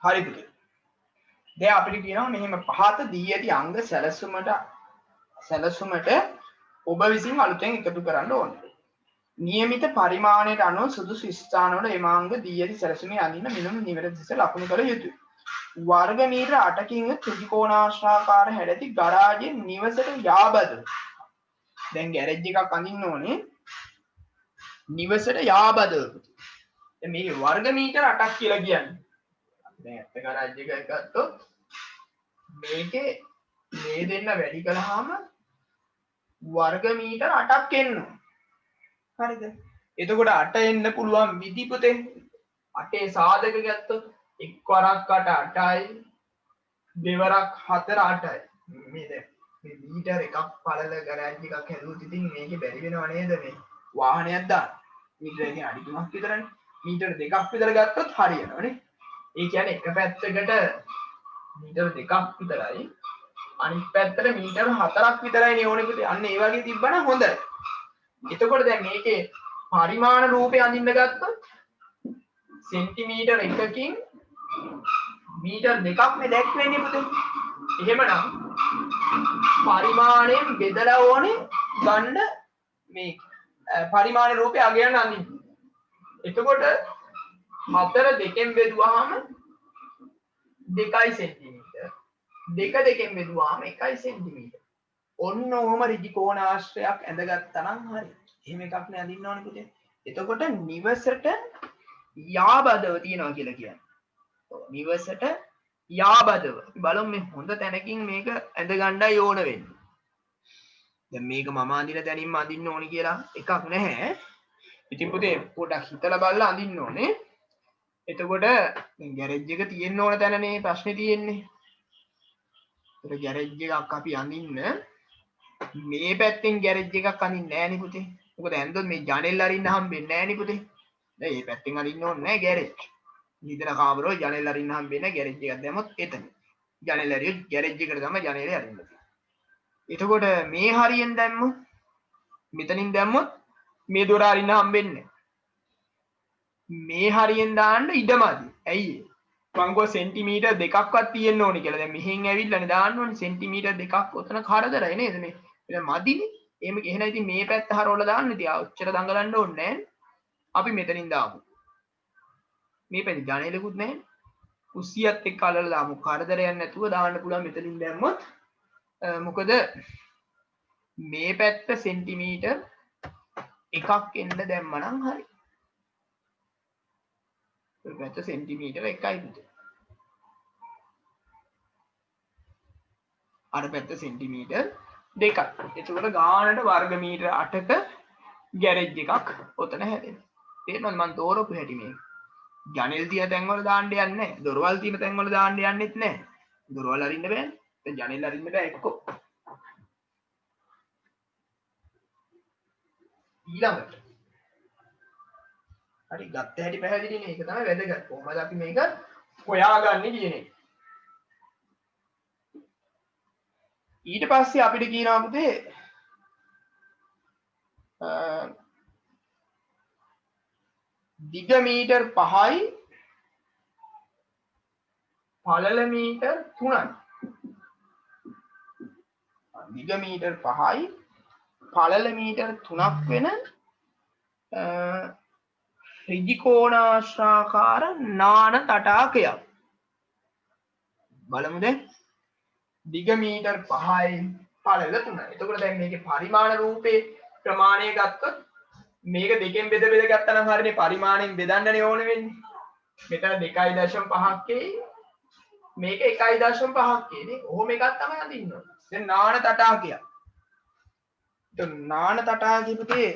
හරි පුතේ. දැන් අපිට කියනවා මෙහෙම පහත දී ඇති අංග සැලසුමට ඔබ විසින් අලුතෙන් එකතු කරන්න ඕනේ. නියමිත පරිමාණයට අනුව සුදුසු ස්ථානවල එමාංග දී ඇති සැලසුමේ අඳින්න මිනුම් නිවැරදි ලෙස ලකුණු කළ යුතුයි. වර්ග මීටර 8කින් ත්‍රිකෝණාශ්‍රාකාර හැඩැති ගරාජයේ නිවසට යාබදව. දැන් ගෑරේජ් එකක් අඳින්න ඕනේ. නිවසට යාබදව. දැන් මේකේ වර්ග මීටර 8ක් කියලා කියන්නේ. දැන් ඇත්ත ගරාජ් එකක් ගත්තොත් මේකේ මේ දෙන්න වැඩි කළාම වර්ග මීටර 8ක් එනවා. හරිද? එතකොට 8 එන්න පුළුවන් විදි පුතේ. 8 සාධක ගත්තොත් එක් වරක් 8 8යි දෙවරක් 4 8යි. මේ දැන් මේ මීටර එකක් පළල ගරාජ් එකක් හැදුවොත් ඉතින් මේකේ බැරි වෙනව නේද මේ වාහනයක් දාන්න. මීටර එකේ අඩි 3ක් විතරනේ. මීටර 2ක් විතර ගත්තොත් හරියනවනේ. ඒ කියන්නේ එක පැත්තකට මීටර 2ක් විතරයි අනිත් පැත්තට මීටර 4ක් විතරයි ඕනේ පුතේ. අන්න ඒ වගේ තිබ්බනම් හොඳයි. එතකොට දැන් මේකේ පරිමාණ රූපය අඳින්න ගත්තොත් සෙන්ටිමීටර 1කින් මීටර 2ක් මේ දැක්වෙන්නේ පුතේ. එහෙමනම් පරිමාණයෙන් බෙදලා ඕනේ ගන්න මේ පරිමාණ රූපය අගයන් අඳින්න. එතකොට 4 2කින් බෙදුවාම 2යි සෙන්ටිමීටර. 2 2කින් බෙදුවාම 1යි සෙන්ටිමීටර. ඔන්න ඔහොම ඍජු කෝණාශ්‍රයක් ඇඳගත්තා නම් හරි. එහෙම එකක් නේ අඳින්න ඕනේ පුතේ. එතකොට නිවසට යාබදව තියනවා කියලා කියන්නේ. නිවසට යාබදව. බලමු මේ හොඳ තැනකින් මේක ඇඳ ගන්නයි ඕන වෙන්නේ. දැන් මේක මම අඳින තැනින්ම අඳින්න ඕනේ කියලා එකක් නැහැ. ඉතින් පුතේ පොඩක් හිතලා බලලා අඳින්න ඕනේ. එතකොට දැන් ගෑරේජ් එක තියෙන්න ඕන තැනනේ ප්‍රශ්නේ තියෙන්නේ. ඒතර ගෑරේජ් එකක් අපි අඳින්න මේ පැත්තෙන් ගෑරේජ් එකක් අඳින්නේ නැහැ නේ පුතේ. මොකද ඇන්දොත් මේ ජනෙල් අරින්න හම්බෙන්නේ නැහැ නේ පුතේ. දැන් මේ පැත්තෙන් අරින්න ඕනේ නැහැ ගෑරේජ්. නිදන කාමරවල ජනෙල් අරින්න හම්බෙන්නේ නැහැ ගෑරේජ් එකක් දැම්මොත් එතන. ජනෙල් ඇරියොත් ගෑරේජ් එකට තමයි ජනෙල් අරින්න තියෙන්නේ. එතකොට මේ හරියෙන් දැම්මොත් මෙතනින් දැම්මොත් මේ දොර අරින්න හම්බෙන්නේ නැහැ. මේ හරියෙන් දාන්න ඉඩමදි. ඇයි ඒ? මං ගෝ සෙන්ටිමීටර් 2ක්වත් තියෙන්න ඕනේ කියලා. දැන් මෙහෙන් ඇවිල්ලානේ දාන්න ඕනේ සෙන්ටිමීටර් 2ක් ඔතන කරදරයි නේද මේ? දැන් මදිනේ. එහෙම එහෙනම් ඉතින් මේ පැත්ත හරවලා දාන්න ඉතින් ඔච්චර දඟලන්න ඕනේ නැහැ. අපි මෙතනින් දාමු. මේ පැත්තේ ජනේලකුත් නැහැ. කුස්සියත් එක්ක අල්ලලා දාමු. කරදරයක් නැතුව දාන්න පුළුවන් මෙතනින් දැම්මොත්. මොකද මේ පැත්ත සෙන්ටිමීටර් 1ක් එන්න දැම්මනම් හරි. මේ පැත්ත සෙන්ටිමීටර් 1යි පුතේ. අර පැත්ත සෙන්ටිමීටර් 2ක්. එතකොට ගානට වර්ග මීටර 8ක ගෑරේජ් එකක් ඔතන හැදෙනවා. තේරෙනවද මම තෝරපු හැටි මේක. ජනෙල් තියන තැන් වල දාන්න යන්නේ නැහැ. දොරවල් තියන තැන් වල දාන්න යන්නෙත් නැහැ. දොරවල් අරින්න බෑනේ. දැන් ජනෙල් අරින්න බෑ එක්කෝ. ඊළඟට හරි ගත්ත හැටි පැහැදිලිනේ. ඒක තමයි වැදගත්. කොහොමද අපි මේක හොයාගන්නේ කියන එක. ඊට පස්සේ අපිට කියනවා පුතේ දිග මීටර් 5යි පළල මීටර් 3යි. දිග මීටර් 5යි පළල මීටර් 3ක් වෙන ඍජු කෝණාශ්‍රාකාර නාන තටාකයක්. බලමු දැන්. දිග මීටර් 5යි පළල 3යි. එතකොට දැන් මේකේ පරිමාණ රූපේ ප්‍රමාණය ගත්තොත් මේක දෙකෙන් බෙද බෙද ගත්තා නම් හරිනේ පරිමාණයෙන් බෙදන්නනේ ඕනේ වෙන්නේ. මෙතන 2.5ක් මේක 1.5ක් නේ. ඔහොම එකක් තමයි අඳින්න ඕනේ. දැන් නාන තටාකයක්. දැන් නාන තටාකෙ පුතේ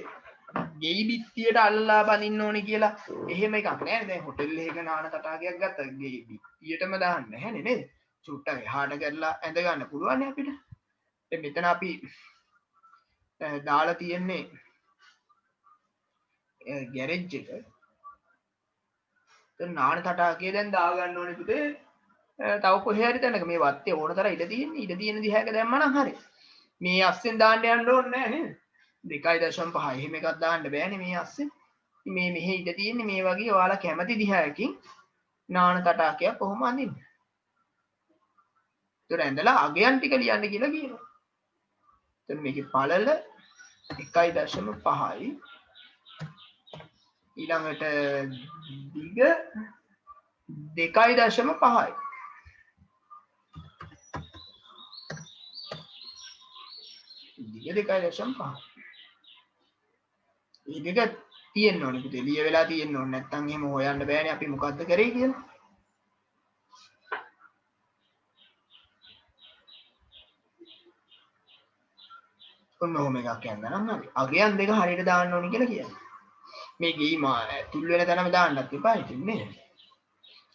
ගෙයි බිත්තියට අල්ලලා බඳින්න ඕනේ කියලා එහෙම එකක් නෑ. දැන් හොටෙල් එකක නාන තටාකයක් ගත්තා ගෙයි බිත්තියටම දාන්න නැහැනේ නේද? චුට්ටක් එහාට කරලා ඇඳ ගන්න පුළුවන් නේ අපිට. දැන් මෙතන අපි දාලා තියෙන්නේ ගෑරේජ් එක. දැන් නාන තටාකය දැන් දා ගන්න ඕනේ පුතේ. තව කොහේ හරි තැනක මේ වත්තේ ඕන තරම් ඉඩ තියෙන්නේ. ඉඩ තියෙන දිහාක දැම්මනම් හරි. මේ අස්සෙන් දාන්න යන්න ඕනේ නැහැ නේද? 2.5 එහෙම එකක් දාන්න බෑනේ මේ අස්සෙන්. මේ මෙහෙ ඉඩ තියෙන්නේ මේ වගේ ඔයාලා කැමති දිහායකින් නාන තටාකයක් කොහොම අඳින්න. ඒතර ඇඳලා අගයන් ටික ලියන්න කියලා කියනවා. එතන මේකේ පළල 1.5යි ඊළඟට දිග 2.5යි. දිග 2.5. මේ දෙක තියෙන්න ඕනේ පුතේ. ලිය වෙලා තියෙන්න ඕනේ. නැත්තම් එහෙම හොයන්න බෑනේ අපි මොකද්ද කරේ කියලා. ඔන්න ඔහොම එකක් යන්න නම් අගයන් දෙක හරියට දාන්න ඕනේ කියලා කියන්නේ. මේ ගේ තුල් වෙන තැනම දාන්නත් එපා ඉතින් නේ.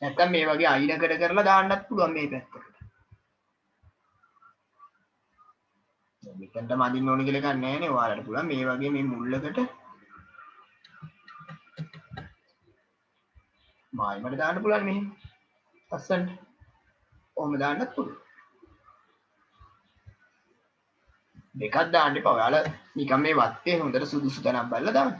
නැත්තම් මේ වගේ අයිනකට කරලා දාන්නත් පුළුවන් මේ පැත්තට. මෙතනට මදින්න ඕනේ කියලා ගන්න නැහැ නේ. ඔයාලට පුළුවන් මේ වගේ මේ මුල්ලකට මායිමට දාන්න පුළුවන් මෙහෙම. අස්සන්ට. ඔහොම දාන්නත් පුළුවන්. දෙකක් දාන්න එපා. ඔයාලා නිකන් මේ වත්තේ හොඳට සුදුසු තැනක් බලලා දාන්න.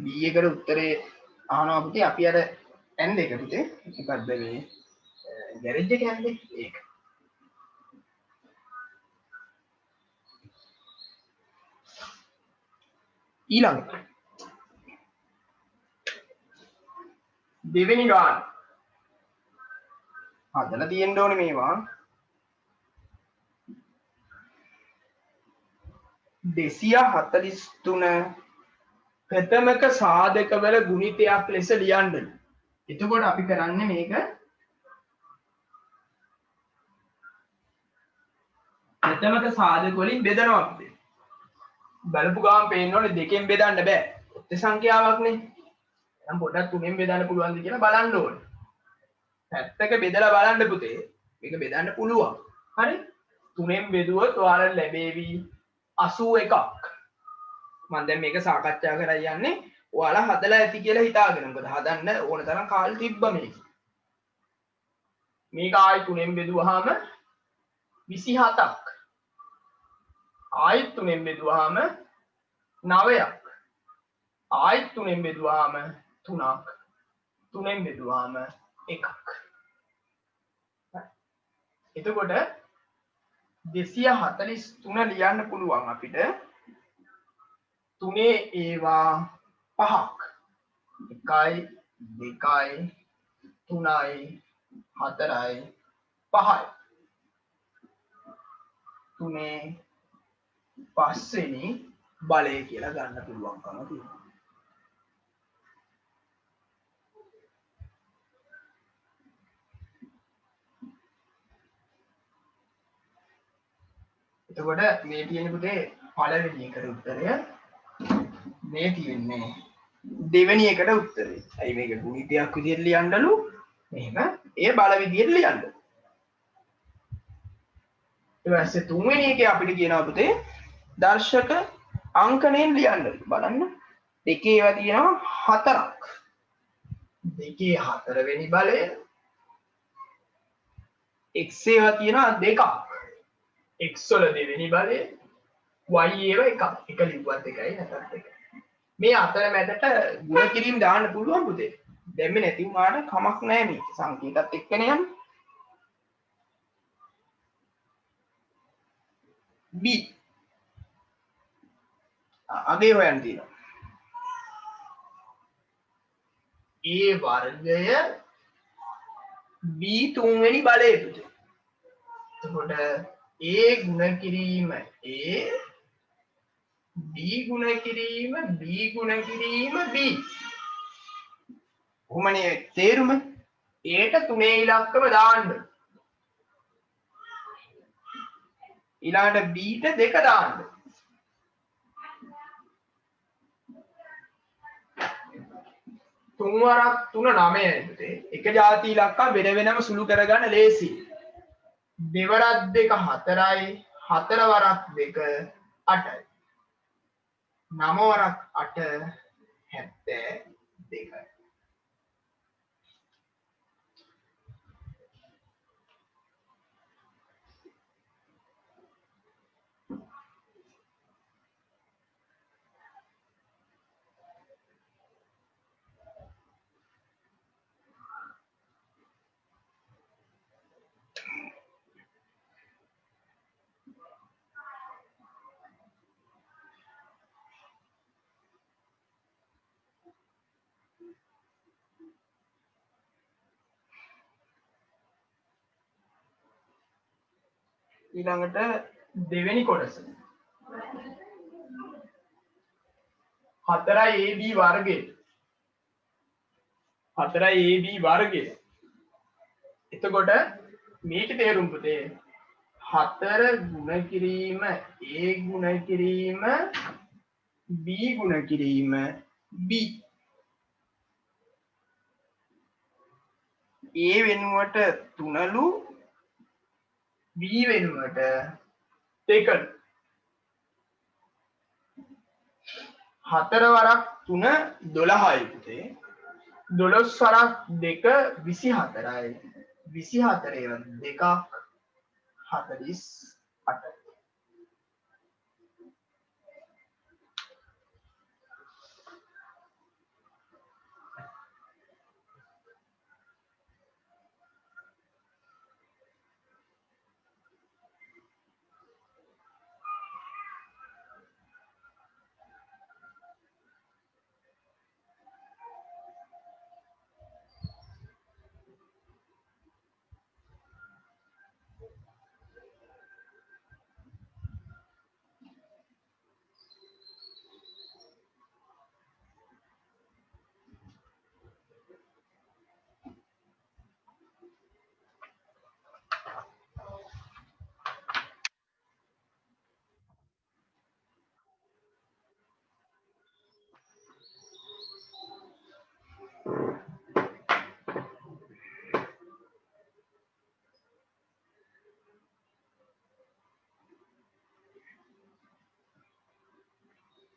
B එකට උත්තරේ අහනවා පුතේ අපි අර n එක පුතේ මොකක්ද මේ ගෑරේජ් එක යන්නේ ඒක. ඊළඟට දෙවෙනි ගාන හදලා තියෙන්න ඕනේ මේවා 243 ප්‍රථමක සාධකවල ගුණිතයක් ලෙස ලියන්න. එතකොට අපි කරන්නේ මේක ප්‍රථමක සාධක වලින් බෙදනවා අපිට. බලපු ගාම පේන්න ඕනේ දෙකෙන් බෙදන්න බෑ. ඔත්තේ සංඛ්‍යාවක්නේ. එහෙනම් පොඩ්ඩක් තුනෙන් බෙදන්න පුළුවන්ද කියලා බලන්න ඕනේ. පැත්තක බෙදලා බලන්න පුතේ. මේක බෙදන්න පුළුවන්. හරි? තුනෙන් බෙදුවොත් ඔයාලට ලැබෙවි 81ක්. මම දැන් මේක සාකච්ඡා කරලා යන්නේ ඔයාලා හදලා ඇති කියලා හිතාගෙන. මොකද හදන්න ඕන තරම් කාලෙ තිබ්බා මේක. මේක ආයි තුනෙන් බෙදුවාම 27ක්. ආයෙත් තුනෙන් බෙදුවාම 9ක්. ආයෙත් තුනෙන් බෙදුවාම 3ක්. තුනෙන් බෙදුවාම 1ක්. එතකොට 243 ලියන්න පුළුවන් අපිට. තුනේ ඒවා 5ක්. 1යි 2යි 3යි 4යි 5යි. තුනේ පස්වෙනි බලය කියලා ගන්න පුළුවන්කම තියෙනවා. එතකොට මේ තියෙන පුතේ පළවෙනි එකට උත්තරය මේ තියෙන්නේ දෙවෙනි එකට උත්තරේ. ඇයි මේක ගුණිතයක් විදිහට ලියන්නලු මෙහෙම ඒ බල විදිහට ලියන්න. ඊට පස්සේ තුන්වෙනි එකේ අපිට කියනවා පුතේ දර්ශක අංකණයෙන් ලියන්න. බලන්න දෙකේ ඒවා තියෙනවා 4ක්. දෙකේ 4 වෙනි බලය x ඒවා තියෙනවා 2ක්. x වල දෙවෙනි බලය y ඒවා 1ක්. එක ලිව්වත් එකයි නැත්නම් එකයි. මේ අතර මැදට ගුණ කිරීම දාන්න පුළුවන් පුතේ. දැම්මේ නැති වුණාට කමක් නැහැ මේක. සංකේතات එක්කනේ යන්නේ. b අගේ හොයන්න තියෙනවා. a වර්ගය b තුන්වෙනි බලය පුතේ. එතකොට a ගුණ කිරීම a b ගුණ කිරීම b ගුණ කිරීම b. කොහොමනේ තේරුම? a ට තුනේ ඉලක්කම දාන්න. ඊළඟට b ට 2 දාන්න. තුන් වරක් 3 9යි පුතේ. එක ಜಾති ඉලක්කම් වෙන වෙනම සුළු කරගන්න ලේසි. දෙවරක් 2 4යි. 4 වරක් 2 8යි. 9 වරක් 8 72. 2යි. ඊළඟට දෙවෙනි කොටස 4ab වර්ගය 4ab වර්ගය. එතකොට මේකේ තේරුම් පුතේ 4 ගුණ කිරීම a ගුණ කිරීම b ගුණ කිරීම b a වෙනුවට 3ලු b වෙනුවට 2ලු 4 වරක් 3 12යි පුතේ 12 වරක් 2 24යි 24 ඒවා දෙකක් 48.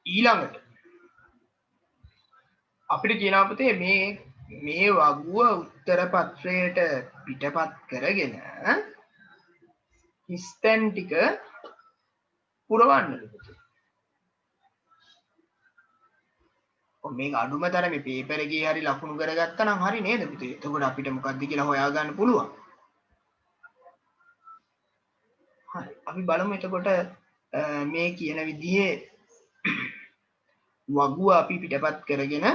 ඊළඟට අපිට කියනවා පුතේ මේ වගුව උත්තර පත්‍රයට පිටපත් කරගෙන හිස්තැන් ටික පුරවන්නලු පුතේ. මේක අඩුම තරමේ පේපර් එකේ හරි ලකුණු කරගත්තා නම් හරි නේද පුතේ? එතකොට අපිට මොකක්ද කියලා හොයාගන්න පුළුවන්. හරි. අපි බලමු එතකොට මේ කියන විදිහේ වගුව අපි පිටපත් කරගෙන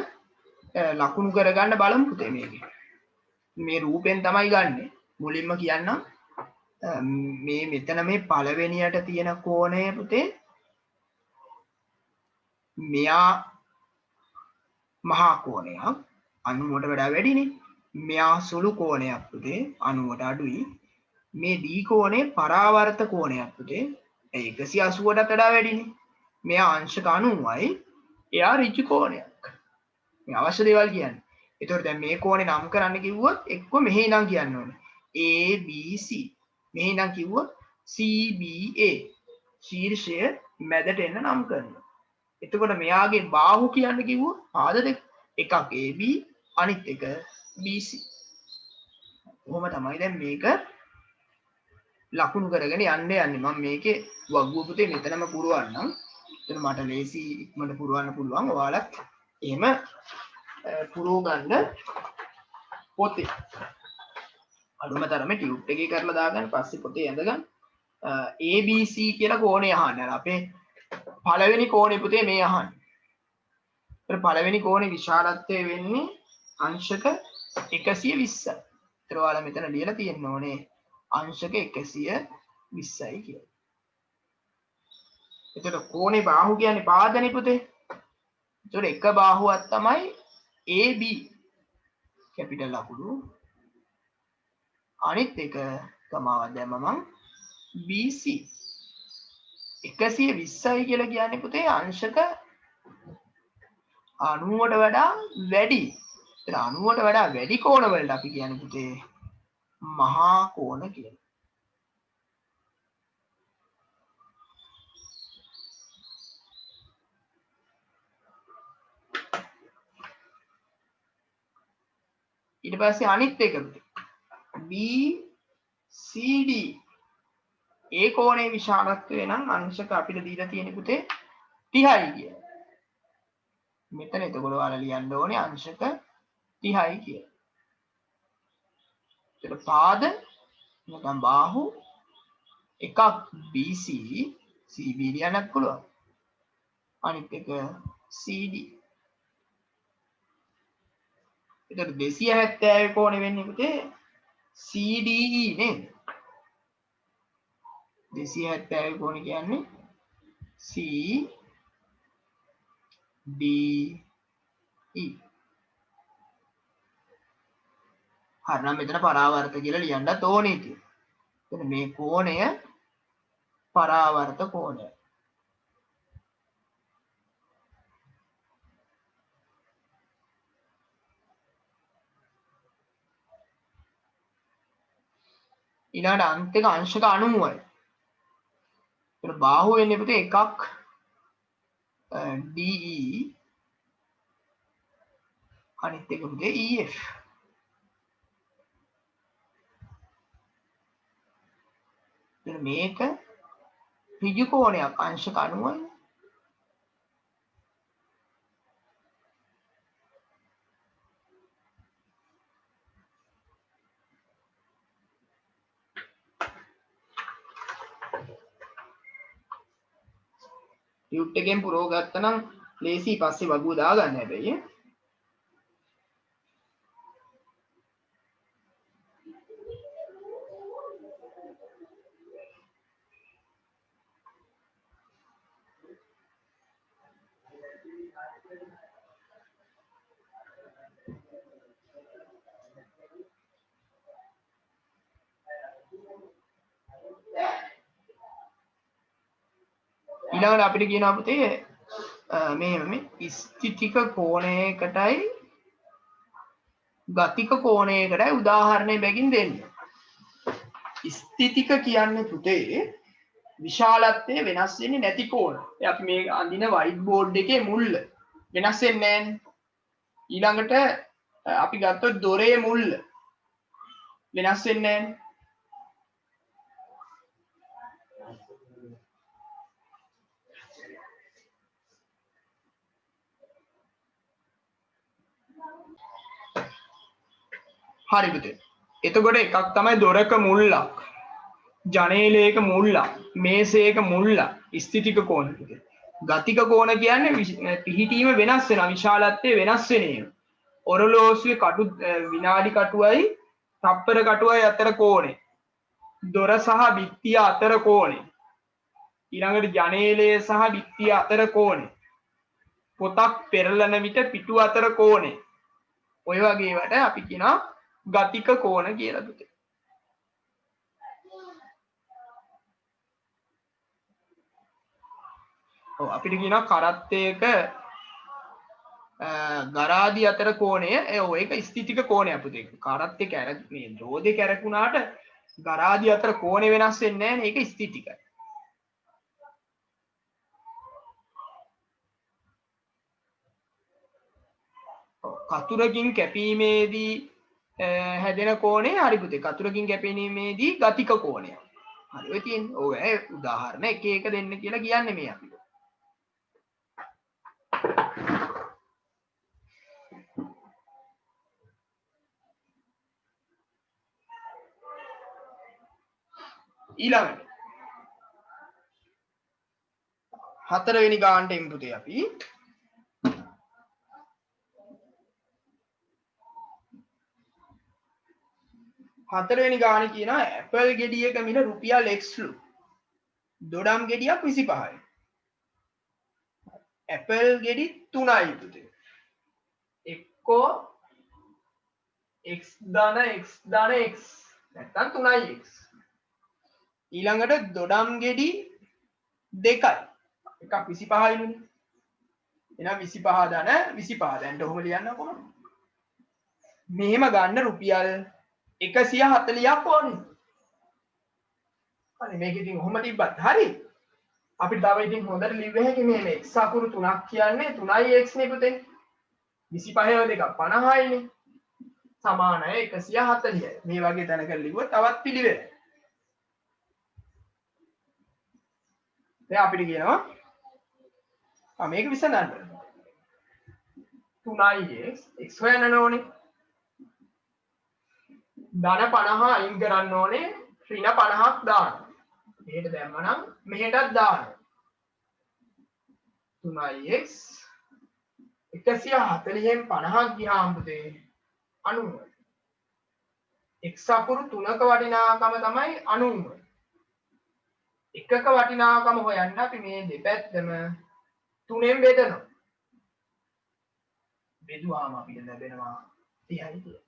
ලකුණු කරගන්න බලමු පුතේ මේකේ. මේ රූපෙන් තමයි ගන්නෙ. මුලින්ම කියන්නම් මේ මෙතන මේ පළවෙනියට තියෙන කෝණය පුතේ මෙයා මහා කෝණයක් 90ට වඩා වැඩිනේ. මෙයා සුළු කෝණයක් පුතේ 90ට අඩුයි. මේ D කෝණය පරාවර්ත කෝණයක් පුතේ 180ටත් වඩා වැඩිනේ. මෙයා අංශක 90යි. එයා ඍජු කෝණයක්. මේ අවශ්‍ය දේවල් කියන්නේ. ඒතකොට දැන් මේ කෝණේ නම් කරන්න කිව්වොත් එක්ක මෙහෙ ඉඳන් කියන්න ඕනේ. ABC. මෙහෙ ඉඳන් කිව්වොත් CBA. ශීර්ෂය මැදට එන්න නම් කරනවා. එතකොට මෙයාගේ බාහුව කියන්න කිව්වොත් පාද දෙක. එකක් AB අනිත් එක BC. කොහොම තමයි දැන් මේක ලකුණු කරගෙන යන්නේ. මම මේකේ වගුව පුතේ මෙතනම පුරවන්නම්. එතන මට ලේසි ඉක්මනට පුරවන්න පුළුවන්. ඔයාලත් එහෙම පුරව ගන්න පොතේ. අඩුම තරමේ ටියුට් එකේ කරලා දාගන්න. පස්සේ පොතේ ඇඳගන්න. ABC කියලා කෝණය අහන්න. අපේ පළවෙනි කෝණේ පුතේ මේ අහන්නේ. ඒතර පළවෙනි කෝණේ විශාලත්වය වෙන්නේ අංශක 120යි. ඒතර ඔයාලා මෙතන ලියලා තියෙන්න ඕනේ අංශක 120යි කියලා. එතකොට කෝණේ බාහුව කියන්නේ පාදනේ පුතේ. එතකොට එක බාහුවක් තමයි AB කැපිටල් අකුරු. අනිත් එක කමාවක් දැම්මම BC 120යි කියලා කියන්නේ පුතේ අංශක 90ට වඩා වැඩි. ඒතර 90ට වඩා වැඩි කෝණ වලට අපි කියන්නේ පුතේ මහා කෝණ කියලා. ඊට පස්සේ අනිත් එක BCD ඒ කෝණයේ විශාලත්වය නම් අංශක අපිට දීලා තියෙන පුතේ 30යි කියලා. මෙතන එතකොට ඔයාලා ලියන්න ඕනේ අංශක 30යි කියලා. ඒක පාද නැත්නම් බාහු එකක් BC CB ලියන්නත් පුළුවන්. අනිත් එක CD. එතකොට 270 කෝණය වෙන්නේ පුතේ CDE නේද? 270 කෝණය කියන්නේ CDE. හරිනම් මෙතන පරාවර්ත කියලා ලියන්නත් ඕනේ ඉතින්. එතන මේ කෝණය පරාවර්ත කෝණය. ඊළඟට අන්ත එක අංශක 90යි. ඒතර බාහුව වෙන්නේ පුතේ එකක් DE අනිත් එක පුතේ EF. එතන මේක ඍජු කෝණයක් අංශක 90යි. ටියුට් එකෙන් පුරව ගත්තනම් ලේසි පස්සේ වගුව දාගන්න හැබැයි ඊළඟට අපිට කියනවා පුතේ මේ ස්ථිතික කෝණයකටයි ගතික කෝණයකටයි උදාහරණයක් බැගින් දෙන්න. ස්ථිතික කියන්නේ පුතේ විශාලත්වය වෙනස් වෙන්නේ නැති කෝණ. අපි මේ අඳින වයිට් බෝඩ් එකේ මුල්ල වෙනස් වෙන්නේ නැහැ. ඊළඟට අපි ගත්තොත් දොරේ මුල්ල වෙනස් වෙන්නේ නැහැ. හරි පුතේ. එතකොට එකක් තමයි දොරක මුල්ලක්, ජනේලයක මුල්ලක්, මේසයක මුල්ලක්, ස්ථිතික කෝණ පුතේ. ගතික කෝණ කියන්නේ පිහිටීම වෙනස් වෙනවා, විශාලත්වය වෙනස් වෙන ඒවා. ඔරලෝසුවේ කටු විනාඩි කටුවයි තප්පර කටුවයි අතර කෝණය. දොර සහ බිත්තිය අතර කෝණය. ඊළඟට ජනේලය සහ බිත්තිය අතර කෝණය. පොතක් පෙරලන විට පිටු අතර කෝණය. ඔය වගේ ඒවාට අපි කියනවා ගතික කෝණ කියලා පුතේ. ඔව් අපිට කියනවා කරත්තයක ගරාදි අතර කෝණය ඒක ස්ථිතික කෝණයක් පුතේ. කරත්තේ මේ රෝදේ කැරකුණාට ගරාදි අතර කෝණය වෙනස් වෙන්නේ නැහැ නේ. ඒක ස්ථිතිකයි. කතුරකින් කැපීමේදී හැදෙන කෝණය හරි පුතේ. කතුරකින් කැපීමේදී ගතික කෝණය. හරි ඔය තියෙන්නේ. ඔය උදාහරණ එක එක දෙන්න කියලා කියන්නේ මේ අපිට. ඊළඟට හතරවෙනි ගානට එමු පුතේ අපි. හතරවෙනි ගානේ කියනවා ඇපල් ගෙඩියක මිල රුපියල් x ලු. දොඩම් ගෙඩියක් 25යි. ඇපල් ගෙඩි 3යි පුතේ. එක්කෝ x ධන x ධන x නැත්නම් 3x. ඊළඟට දොඩම් ගෙඩි 2යි. එකක් 25යිලුනේ. එහෙනම් 25 ධන 25. දැන් ඔහොම ලියන්න කොහොමද? මෙහෙම ගන්න රුපියල් 140ක් ඕනේ. හරි මේක ඉතින් ඔහොම තිබ්බත් හරි. අපිට තව ඉතින් හොඳට ලිව්ව හැකි මේ x අකුරු 3ක් කියන්නේ 3x නේ පුතේ. 25 දෙක 50යිනේ. සමානයි 140යි. මේ වගේ තැනක ලිව්වොත් තවත් පිළිවෙල. දැන් අපිට කියනවා මේක විසඳන්න. 3x x හොයන්න ඕනේ. ධන 50 අයින් කරන්න ඕනේ ඍණ 50ක් දාන්න. මෙහෙට දැම්මනම් මෙහෙටත් දාන්න. 3x 140න් 50ක් ගියාම පුතේ 90. x අකුරු 3ක වටිනාකම තමයි 90. එකක වටිනාකම හොයන්න අපි මේ දෙපැත්තම 3ෙන් බෙදනවා. බෙදුවාම අපිට ලැබෙනවා 30යි කියලා.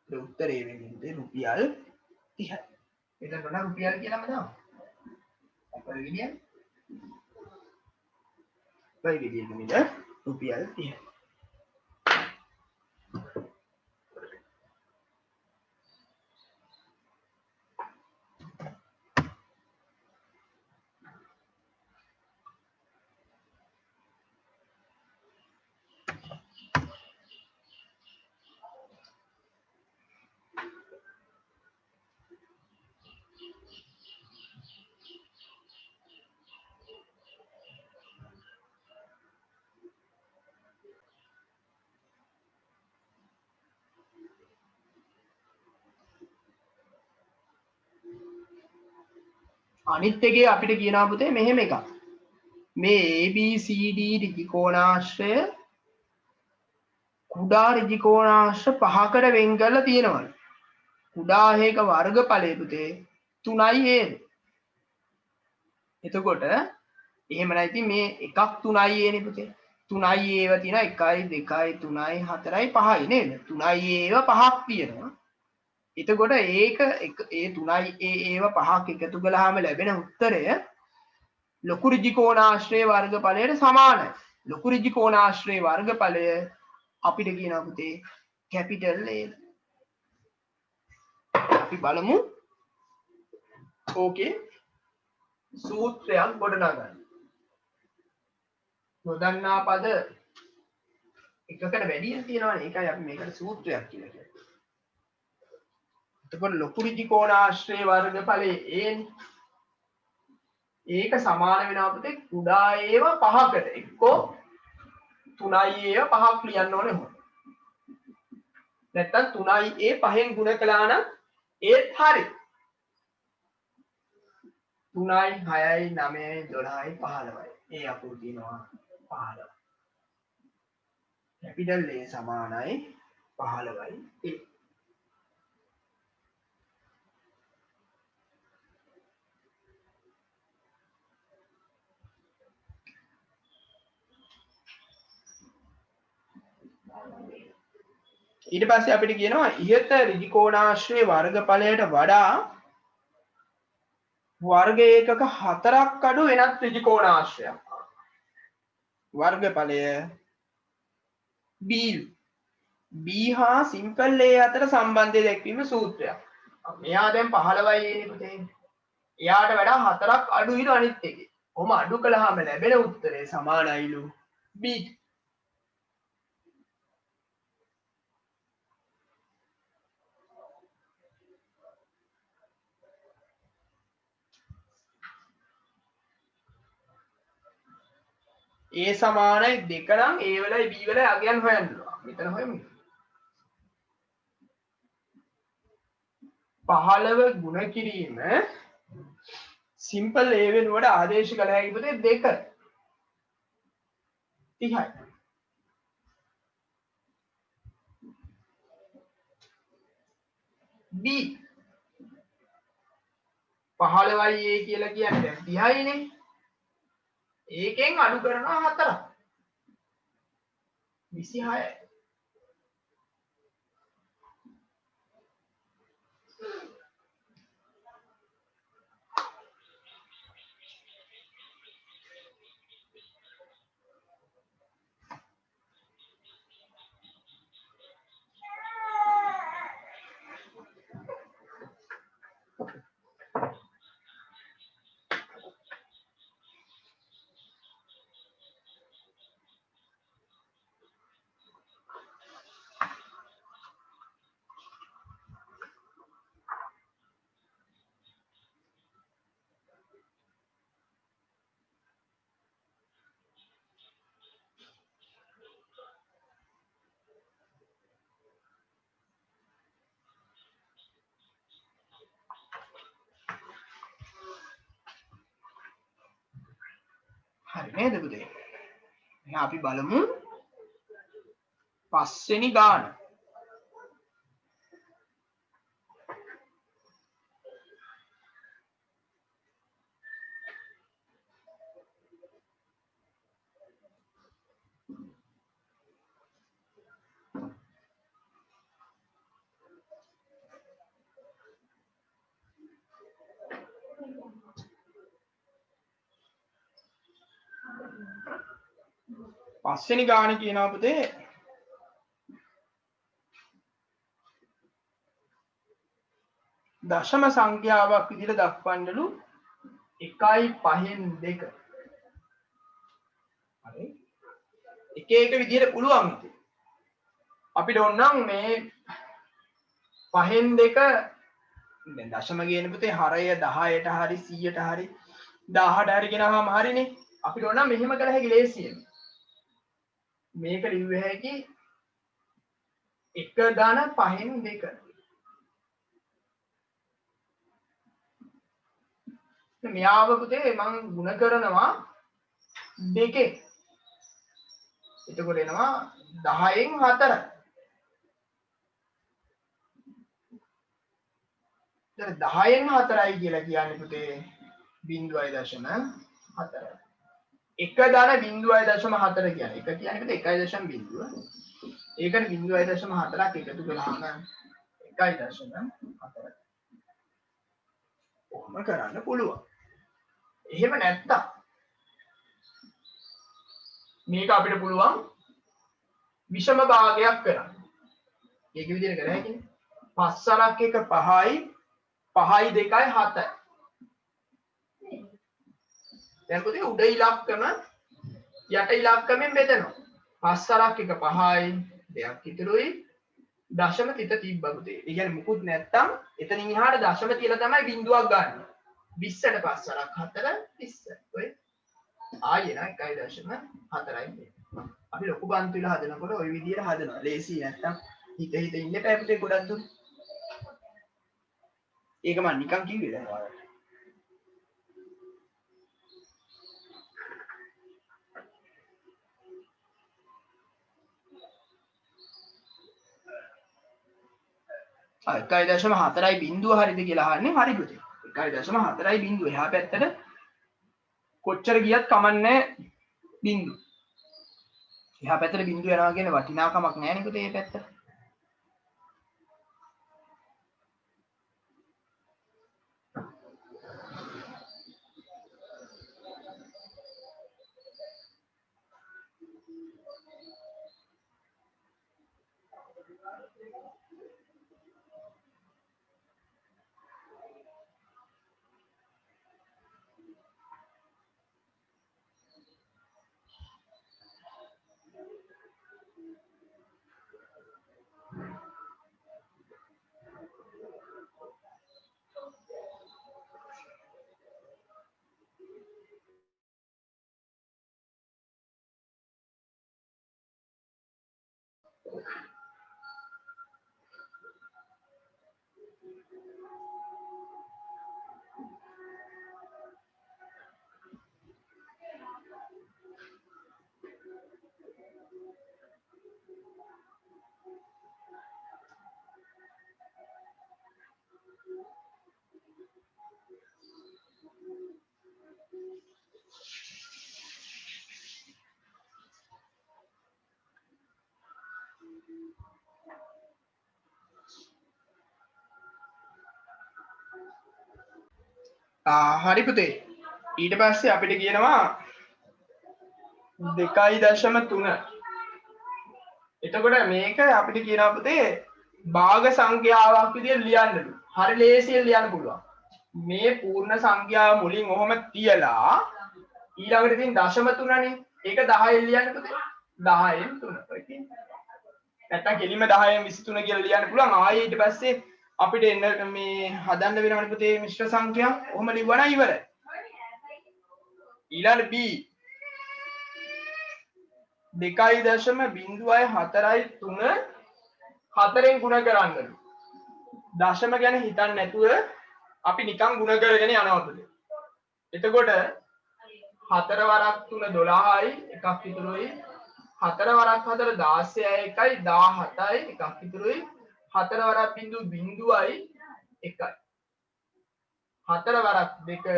ඒ උත්තරේ වෙන්නේ රුපියල් 30යි. එතකොට නම් රුපියල් කියලාම දාමු. අපේ විදිය. වයි විදිය දෙන්නේ රුපියල් 30යි. අනිත් එකේ අපිට කියනවා පුතේ මෙහෙම එකක්. මේ ABCD ඍජුකෝණාශ්‍රය කුඩා ඍජුකෝණාශ්‍ර පහකට වෙන් කරලා තියෙනවා. කුඩා හේක වර්ගඵලය පුතේ 3යි a. එතකොට එහෙම නැති මේ එකක් 3යි a නේ පුතේ. 3යි a ව තියෙනවා 1යි 2යි 3යි 4යි 5යි නේද? 3යි a ව පහක් තියෙනවා. එතකොට ඒක ඒ 3යි ඒව පහක් එකතු කළාම ලැබෙන උත්තරය ලොකු ඍජුකෝණාශ්‍රයේ වර්ගඵලයට සමානයි. ලොකු ඍජුකෝණාශ්‍රයේ වර්ගඵලය අපිට කියනවා පුතේ කැපිටල් A. අපි බලමු ඕකේ සූත්‍රයක් ගොඩනගන්න. නොදන්නා පද එකකට වැඩියෙන් තියෙනවානේ. ඒකයි අපි මේකට සූත්‍රයක් කියලා කියන්නේ. එතකොට ලොකු ඍජුකෝණාශ්‍රයේ වර්ගඵලයේ A ඒක සමාන වෙනවා පුතේ කුඩා ඒව පහකට. එක්කෝ 3යි ඒව පහක් ලියන්න ඕනේ හො. නැත්තම් 3යි ඒ පහෙන් ගුණ කළා නම් ඒත් හරි. 3යි 6යි 9යි 12යි 15යි. ඒ අකුරු තියෙනවා 15. කැපිටල් A සමානයි 15යි A. ඊට පස්සේ අපිට කියනවා ඉහත ඍජුකෝණාශ්‍රයේ වර්ගඵලයට වඩා වර්ග ඒකක 4ක් අඩු වෙනත් ඍජුකෝණාශ්‍රයක්. වර්ගඵලය B හා සිම්පල් A අතර සම්බන්ධය දැක්වීම සූත්‍රයක්. මෙයා දැන් 15යි එන්නේ පුතේ. එයාට වඩා 4ක් අඩුයිලු අනිත් එකේ. කොහොම අඩු කළාම ලැබෙන උත්තරේ සමානයිලු B. A සමානයි 2 නම් A වලයි B වලයි අගයන් හොයන්න ඕන. මෙතන හොයමු. 15 ගුණ කිරීම සිම්පල් A වෙනුවට ආදේශ කළ හැකි පුතේ 2. 30යි. B 15යි A කියලා කියන්නේ දැන් 30යිනේ. ඒකෙන් අඩු කරනවා 4ක්. 26යි. හරි නේද පුතේ? එහෙනම් අපි බලමු පස්වෙනි ගාන. පස්වෙනි ගාන කියනවා පුතේ දශම සංඛ්‍යාවක් විදිහට දක්වන්නලු 1.5න් 2. හරි. එක එක විදිහට පුළුවන් ඉතින්. අපිට ඕනනම් මේ 5න් 2 දැන් දශම කියන පුතේ හරය 10ට හරි 100ට හරි 1000ට හරි කියනවාම හරිනේ. අපිට ඕනනම් මෙහෙම කළ හැකි ලේසියෙන්. මේක ලිව්ව හැකි 1 ධන 5න් 2. මෙයාව පුතේ මම ගුණ කරනවා 2. එතකොට එනවා 10න් 4. දැන් 10න් 4යි කියලා කියන්නේ පුතේ 0.4. 1 ධන 0.4 කියන්නේ. 1 කියන්නේ පුතේ 1.0. ඒකට 0.4ක් එකතු කළාම 1.4. කොහොම කරන්න පුළුවන්. එහෙම නැත්තම් මේක අපිට පුළුවන් විෂම භාගයක් කරන්න. ඒක විදිහට කරා හැකිනේ. 5 අරක් 1 5යි 5යි 2යි 7යි. දැන් පුතේ උඩ ඉලක්කම යට ඉලක්කමෙන් බෙදනවා. 5 අරක් 1 5යි 2ක් ඉතුරුයි දශම තිත තිබ්බා පුතේ. ඒ කියන්නේ මුකුත් නැත්තම් එතනින් එහාට දශම තියලා තමයි බිඳුවක් ගන්න. 20ට 5 අරක් 4 20. ඔය ආයෙ නෑ 1.4යි. අපි ලොකු බන්තු විල හදනකොට ওই විදිහට හදනවා. ලේසි නැත්තම් හිත ඉන්න එපා පුතේ ගොඩක් දුර. ඒක මම නිකන් කිව්වේ දැන් ඔයාලට. ආ 1.4යි බිඳුව හරිද කියලා අහන්නේ හරි පුතේ. 1.4යි බිඳුව. එහා පැත්තට කොච්චර ගියත් කමන්නේ බිඳුව. එහා පැත්තට බිඳුව යනවා කියන වටිනාකමක් නැහැ නේ පුතේ මේ පැත්තට. හරි පුතේ. ඊට පස්සේ අපිට කියනවා 2.3. එතකොට මේක අපිට කියනවා පුතේ භාග සංඛ්‍යාවක් විදිහට ලියන්නලු. හරි ලේසියෙන් ලියන්න පුළුවන්. මේ පූර්ණ සංඛ්‍යාව මුලින් ඔහොම තියලා ඊළඟට තියෙන දශම 3නේ. ඒක 10ෙන් ලියන්න පුතේ. 10ෙන් 3. ඔය කියන්නේ. නැත්තම් කෙලින්ම 10ෙන් 23 කියලා ලියන්න පුළුවන්. ආයේ ඊට පස්සේ අපිට එන්න මේ හදන්න වෙනවනේ පුතේ මිශ්‍ර සංඛ්‍යා. ඔහොම ලිව්වනම් ඉවරයි. ඊළඟ B 2.04යි 3 4ෙන් ගුණ කරන්නලු. දශම ගැන හිතන්නේ නැතුව අපි නිකන් ගුණ කරගෙන යනවා පුතේ. එතකොට 4 වරක් 3 12යි එකක් ඉතුරුයි 4 වරක් 4 16යි එකයි 17යි එකක් ඉතුරුයි 4 වරක් බිංදුව බිංදුවයි එකයි 4 වරක් 2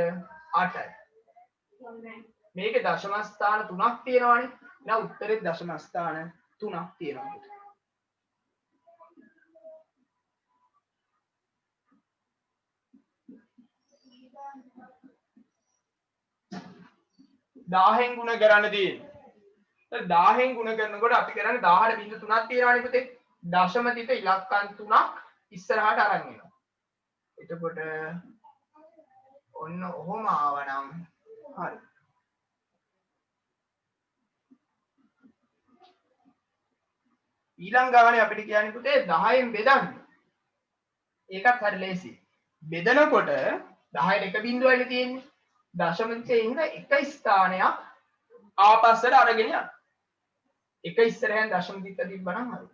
8යි මේකේ දශම ස්ථාන 3ක් තියෙනවානේ එහෙනම් උත්තරේ දශම ස්ථාන 3ක් තියෙනවා 10න් ගුණ කරන්න තියෙන්නේ. 10න් ගුණ කරනකොට අපි කරන්නේ 10ට බිංදු 3ක් තියෙනවානේ පුතේ. දශම තිත ඉලක්කම් 3ක් ඉස්සරහට අරන් එනවා. එතකොට ඔන්න ඔහොම ආවනම් හරි. ඊළඟ ගානේ අපිට කියන්නේ පුතේ 10න් බෙදන්න. ඒකත් හරි ලේසි. බෙදනකොට 10ට එක බිංදුවයිනේ තියෙන්නේ. දශම තිතේ ඉන්න එක ස්ථානයක් ආපස්සට අරගෙන යන්න. එක ඉස්සරහෙන් දශම තිත තිබ්බනම් හරි.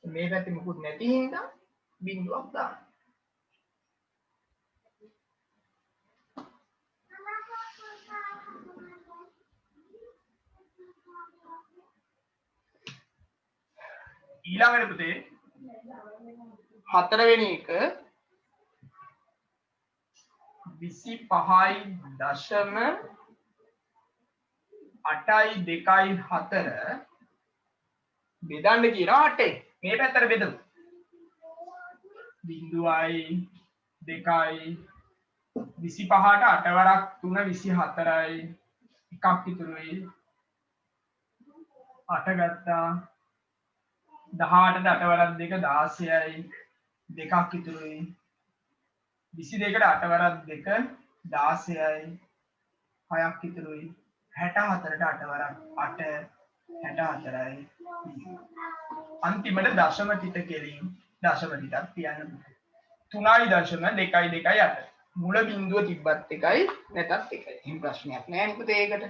මේ පැත්තේ මුකුත් නැති හින්දා බිංදුවක් දාන්න. ඊළඟට පුතේ 4 වෙනි එක 25යි දශම 8යි 2යි 4 බෙදන්න කියනවා 8යි මේ පැත්තට බෙදමු 0යි 2යි 25ට 8 වරක් 3 24යි එකක් ඉතුරුයි 8 ගත්තා 18ට 8 වරක් 2 16යි දෙකක් ඉතුරුයි 22ට 8 වරක් 2 16යි 6ක් ඉතුරුයි 64ට 8 වරක් 8 64යි අන්තිමට දශම තිත කෙලින් දශම තිතක් තියන්න 3.2.8 මුල බිංදුව තිබ්බත් එකයි නැතත් එකයි. එහෙම ප්‍රශ්නයක් නෑ නේ පුතේ ඒකට.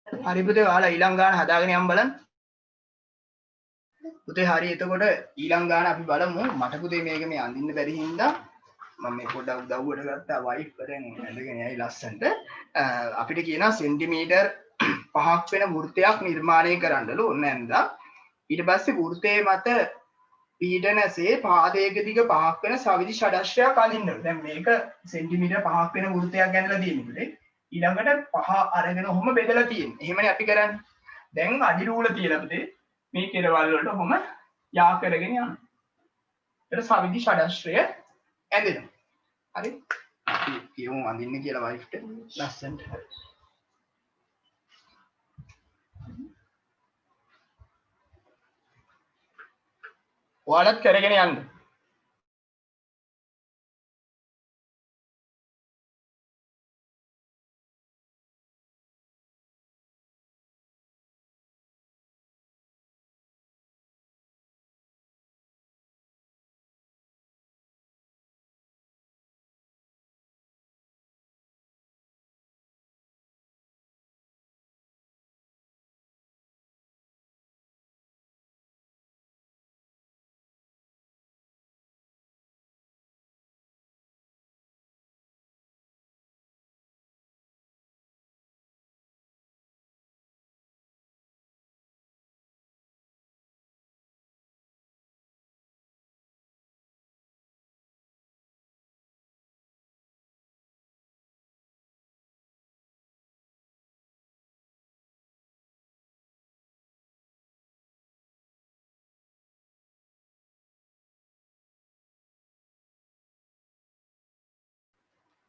හරි පුතේ ඔයාලා ඊළඟ ගාන හදාගෙන යන්න බලන්න. පුතේ හරි එතකොට ඊළඟ ගාන අපි බලමු. මට පුතේ මේක මේ අඳින්න බැරි හින්දා මම මේ පොඩ්ඩක් උදව්වට ගත්තා වයිප් කරෙන් ඇඳගෙන යයි ලස්සනට. අපිට කියනවා සෙන්ටිමීටර් 5ක් වෙන වෘත්තයක් නිර්මාණය කරන්නලු ඕන නැන්දා. ඊට පස්සේ වෘත්තයේ මත පීඩනසේ පාදයක දිග 5ක් වෙන සවිදි ෂඩශ්‍රයක් අඳින්නලු. දැන් මේක සෙන්ටිමීටර් 5ක් වෙන වෘත්තයක් ගැනලා තියෙන්නේ පුතේ. ඊළඟට 5 අරගෙන ඔහොම බෙදලා තියෙන්නේ. එහෙමනේ අපි කරන්නේ. දැන් අඩි රූල තියලා පුතේ මේ කෙරවල් වලට ඔහොම යා කරගෙන යනවා. ඊට සවිදි ෂඩශ්‍රය ඇඳෙනවා. හරි? අපි කියමු අඳින්න කියලා වයිෆ්ට ලස්සනට. ඔයාලත් කරගෙන යන්න.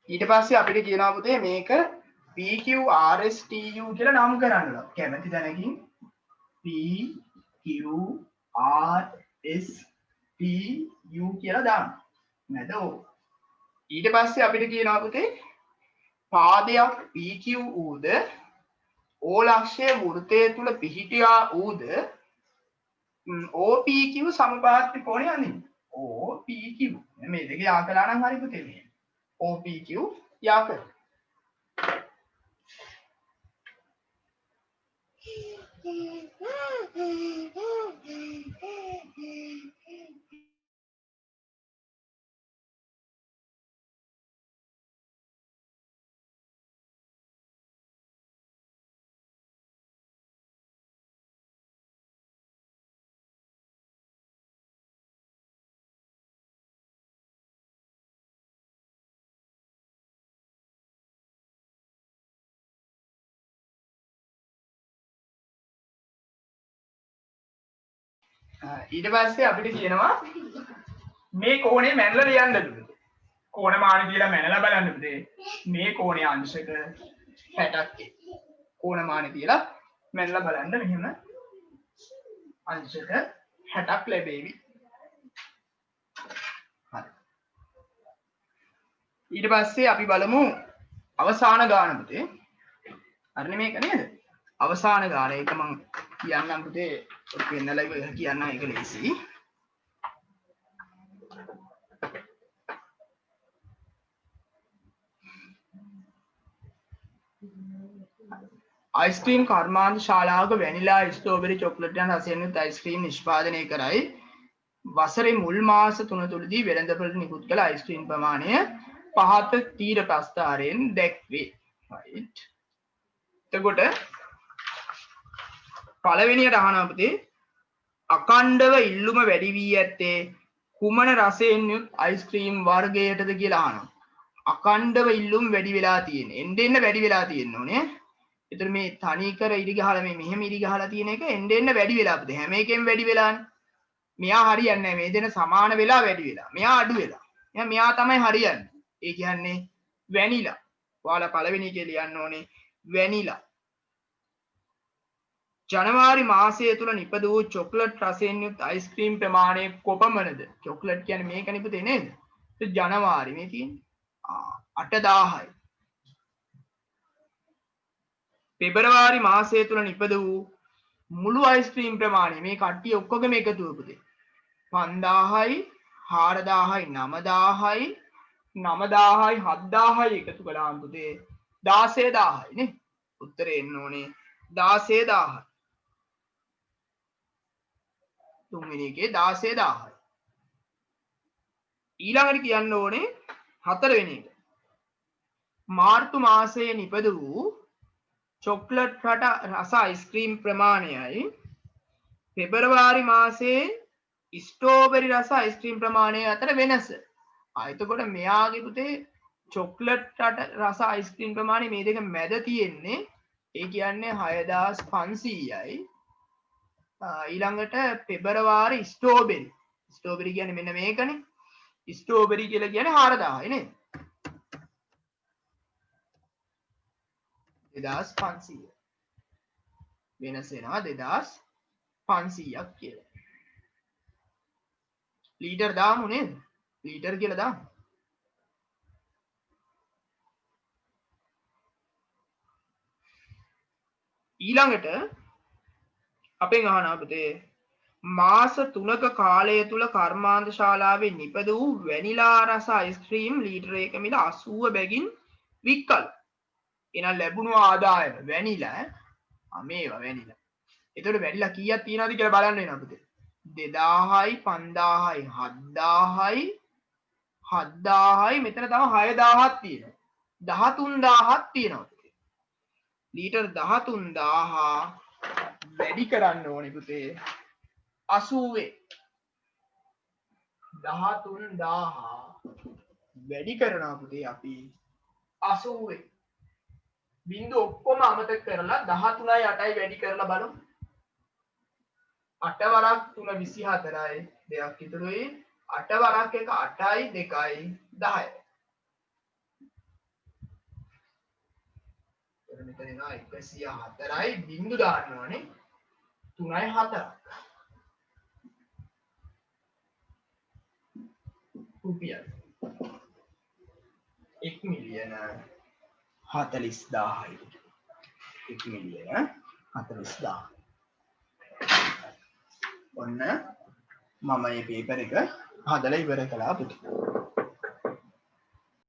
ඊට පස්සේ අපිට කියනවා පුතේ මේක PQRSTU කියලා නම් කරන්න. කැමති දැනකින් PQRSTU කියලා දාන්න. නේද? ඊට පස්සේ අපිට කියනවා පුතේ පාදයක් PQ ඌද ඕලක්ෂයේ වෘත්තය තුල පිහිටියා ඌද OPQ සමපාර්ශ්ව කෝණය අඳින්න. OPQ මේ දෙක යා කළා නම් හරි පුතේ මේ. OPQ යා කර. ඊට පස්සේ අපිට කියනවා මේ කෝණය මැනලා ලියන්න දුන්නේ. කෝණමාන කියලා මැනලා බලන්න පුතේ. මේ කෝණයේ අංශක 60ක් කෝණමාන කියලා මැනලා බලන්න මෙහෙම අංශක 60ක් ලැබෙවි. හරි. ඊට පස්සේ අපි බලමු අවසාන ගාන පුතේ. හරිනේ මේක නේද? අවසාන ගාන ඒක මම කියන්නම් පුතේ. ඔක වෙන්නලා ඉව කියන්න ඒක ලේසි. අයිස්ක්‍රීම් කර්මාන්ත ශාලාවක වැනිලා ස්ට්‍රෝබෙරි චොක්ලට් යන රසයෙන් යුත් අයිස්ක්‍රීම් නිෂ්පාදනය කරයි. වසරේ මුල් මාස 3 තුලදී වෙළඳපොළට නිකුත් කළ අයිස්ක්‍රීම් ප්‍රමාණය පහත තීර ප්‍රස්ථාරයෙන් දැක්වේ. right. එතකොට පළවෙනියට අහනවා පුතේ අකණ්ඩව ඉල්ලුම වැඩි වී ඇත්තේ කුමන රසයෙන් යුත් අයිස්ක්‍රීම් වර්ගයටද කියලා අහනවා. අකණ්ඩව ඉල්ලුම් වැඩි වෙලා තියෙන. එන්න වැඩි වෙලා තියෙන්න ඕනේ. ඒතර මේ තනි කර ඉරි ගහලා මේ මෙහෙම ඉරි ගහලා තියෙන එක එන්න වැඩි වෙලා පුතේ. හැම එකෙම වැඩි වෙලානේ. මෙයා හරියන්නේ නැහැ. මේ දෙන සමාන වෙලා වැඩි වෙලා. මෙයා අඩු වෙලා. මෙයා තමයි හරියන්නේ. ඒ කියන්නේ වැනිලා. ඔයාලා පළවෙනි එකේ ලියන්න ඕනේ වැනිලා. ජනවාරි මාසය තුල නිපද වූ චොක්ලට් රසයෙන් යුත් අයිස්ක්‍රීම් ප්‍රමාණය කොපමණද? චොක්ලට් කියන්නේ මේකනේ පුතේ නේද? ජනවාරි මේ තියෙන්නේ 8000යි. පෙබරවාරි මාසය තුල නිපද වූ මුළු අයිස්ක්‍රීම් ප්‍රමාණය මේ කට්ටිය ඔක්කොගේම එකතුව පුතේ 5000යි 4000යි 9000යි 9000යි 7000යි එකතු කළාම පුතේ 16000යි නේ. උත්තරේ එන්න ඕනේ 16000යි. තුන්වෙනි එකේ 16000යි. ඊළඟට කියන්න ඕනේ හතරවෙනි එක. මාර්තු මාසයේ නිපද වූ චොක්ලට් රස අයිස්ක්‍රීම් ප්‍රමාණයයි පෙබරවාරි මාසයේ ස්ට්‍රෝබෙරි රස අයිස්ක්‍රීම් ප්‍රමාණය අතර වෙනස. එතකොට මෙයාගේ පුතේ චොක්ලට් රස අයිස්ක්‍රීම් ප්‍රමාණය මේ දෙක මැද තියෙන්නේ. ඒ කියන්නේ 6500යි. ඊළඟට පෙබරවාරි ස්ට්‍රෝබෙරි ස්ට්‍රෝබෙරි කියන්නේ මෙන්න මේකනේ. ස්ට්‍රෝබෙරි කියලා කියන්නේ 4000යි නේ. 2500. වෙනස් වෙනවා 2500ක් කියලා. ලීටර් දාමු නේද? ලීටර් කියලා දාමු. ඊළඟට අපෙන් අහනවා පුතේ මාස 3ක කාලය තුල කර්මාන්ත ශාලාවේ නිපද වූ වැනිලා රස අයිස්ක්‍රීම් ලීටරයක මිල 80 බැගින් වික්කලු. එහෙනම් ලැබුණු ආදායම වැනිලා මේවා වැනිලා. එතකොට වැනිලා කීයක් තියනවද කියලා බලන්න වෙනවා පුතේ. 2000යි 5000යි 7000යි 7000යි මෙතන තව 6000ක් තියෙනවා. 13000ක් තියෙනවා. ලීටර් 13000 වැඩි කරන්න ඕනේ පුතේ 80 13000 වැඩි කරනවා පුතේ අපි 80 බිංදු ඔක්කොම අමතක කරලා 13යි 8යි වැඩි කරලා බලමු 8 වරක් 3 24යි දෙයක් ඉතුරුයි 8 වරක් එක 8යි 2යි 10යි මෙතන එනවා 104යි බිංදු දාන්න ඕනේ 3යි 4ක් රුපියල් 1 මිලියන 40000යි 1 මිලියන 40000 ඔන්න මම මේ පේපර් එක හදලා ඉවර කළා පුතේ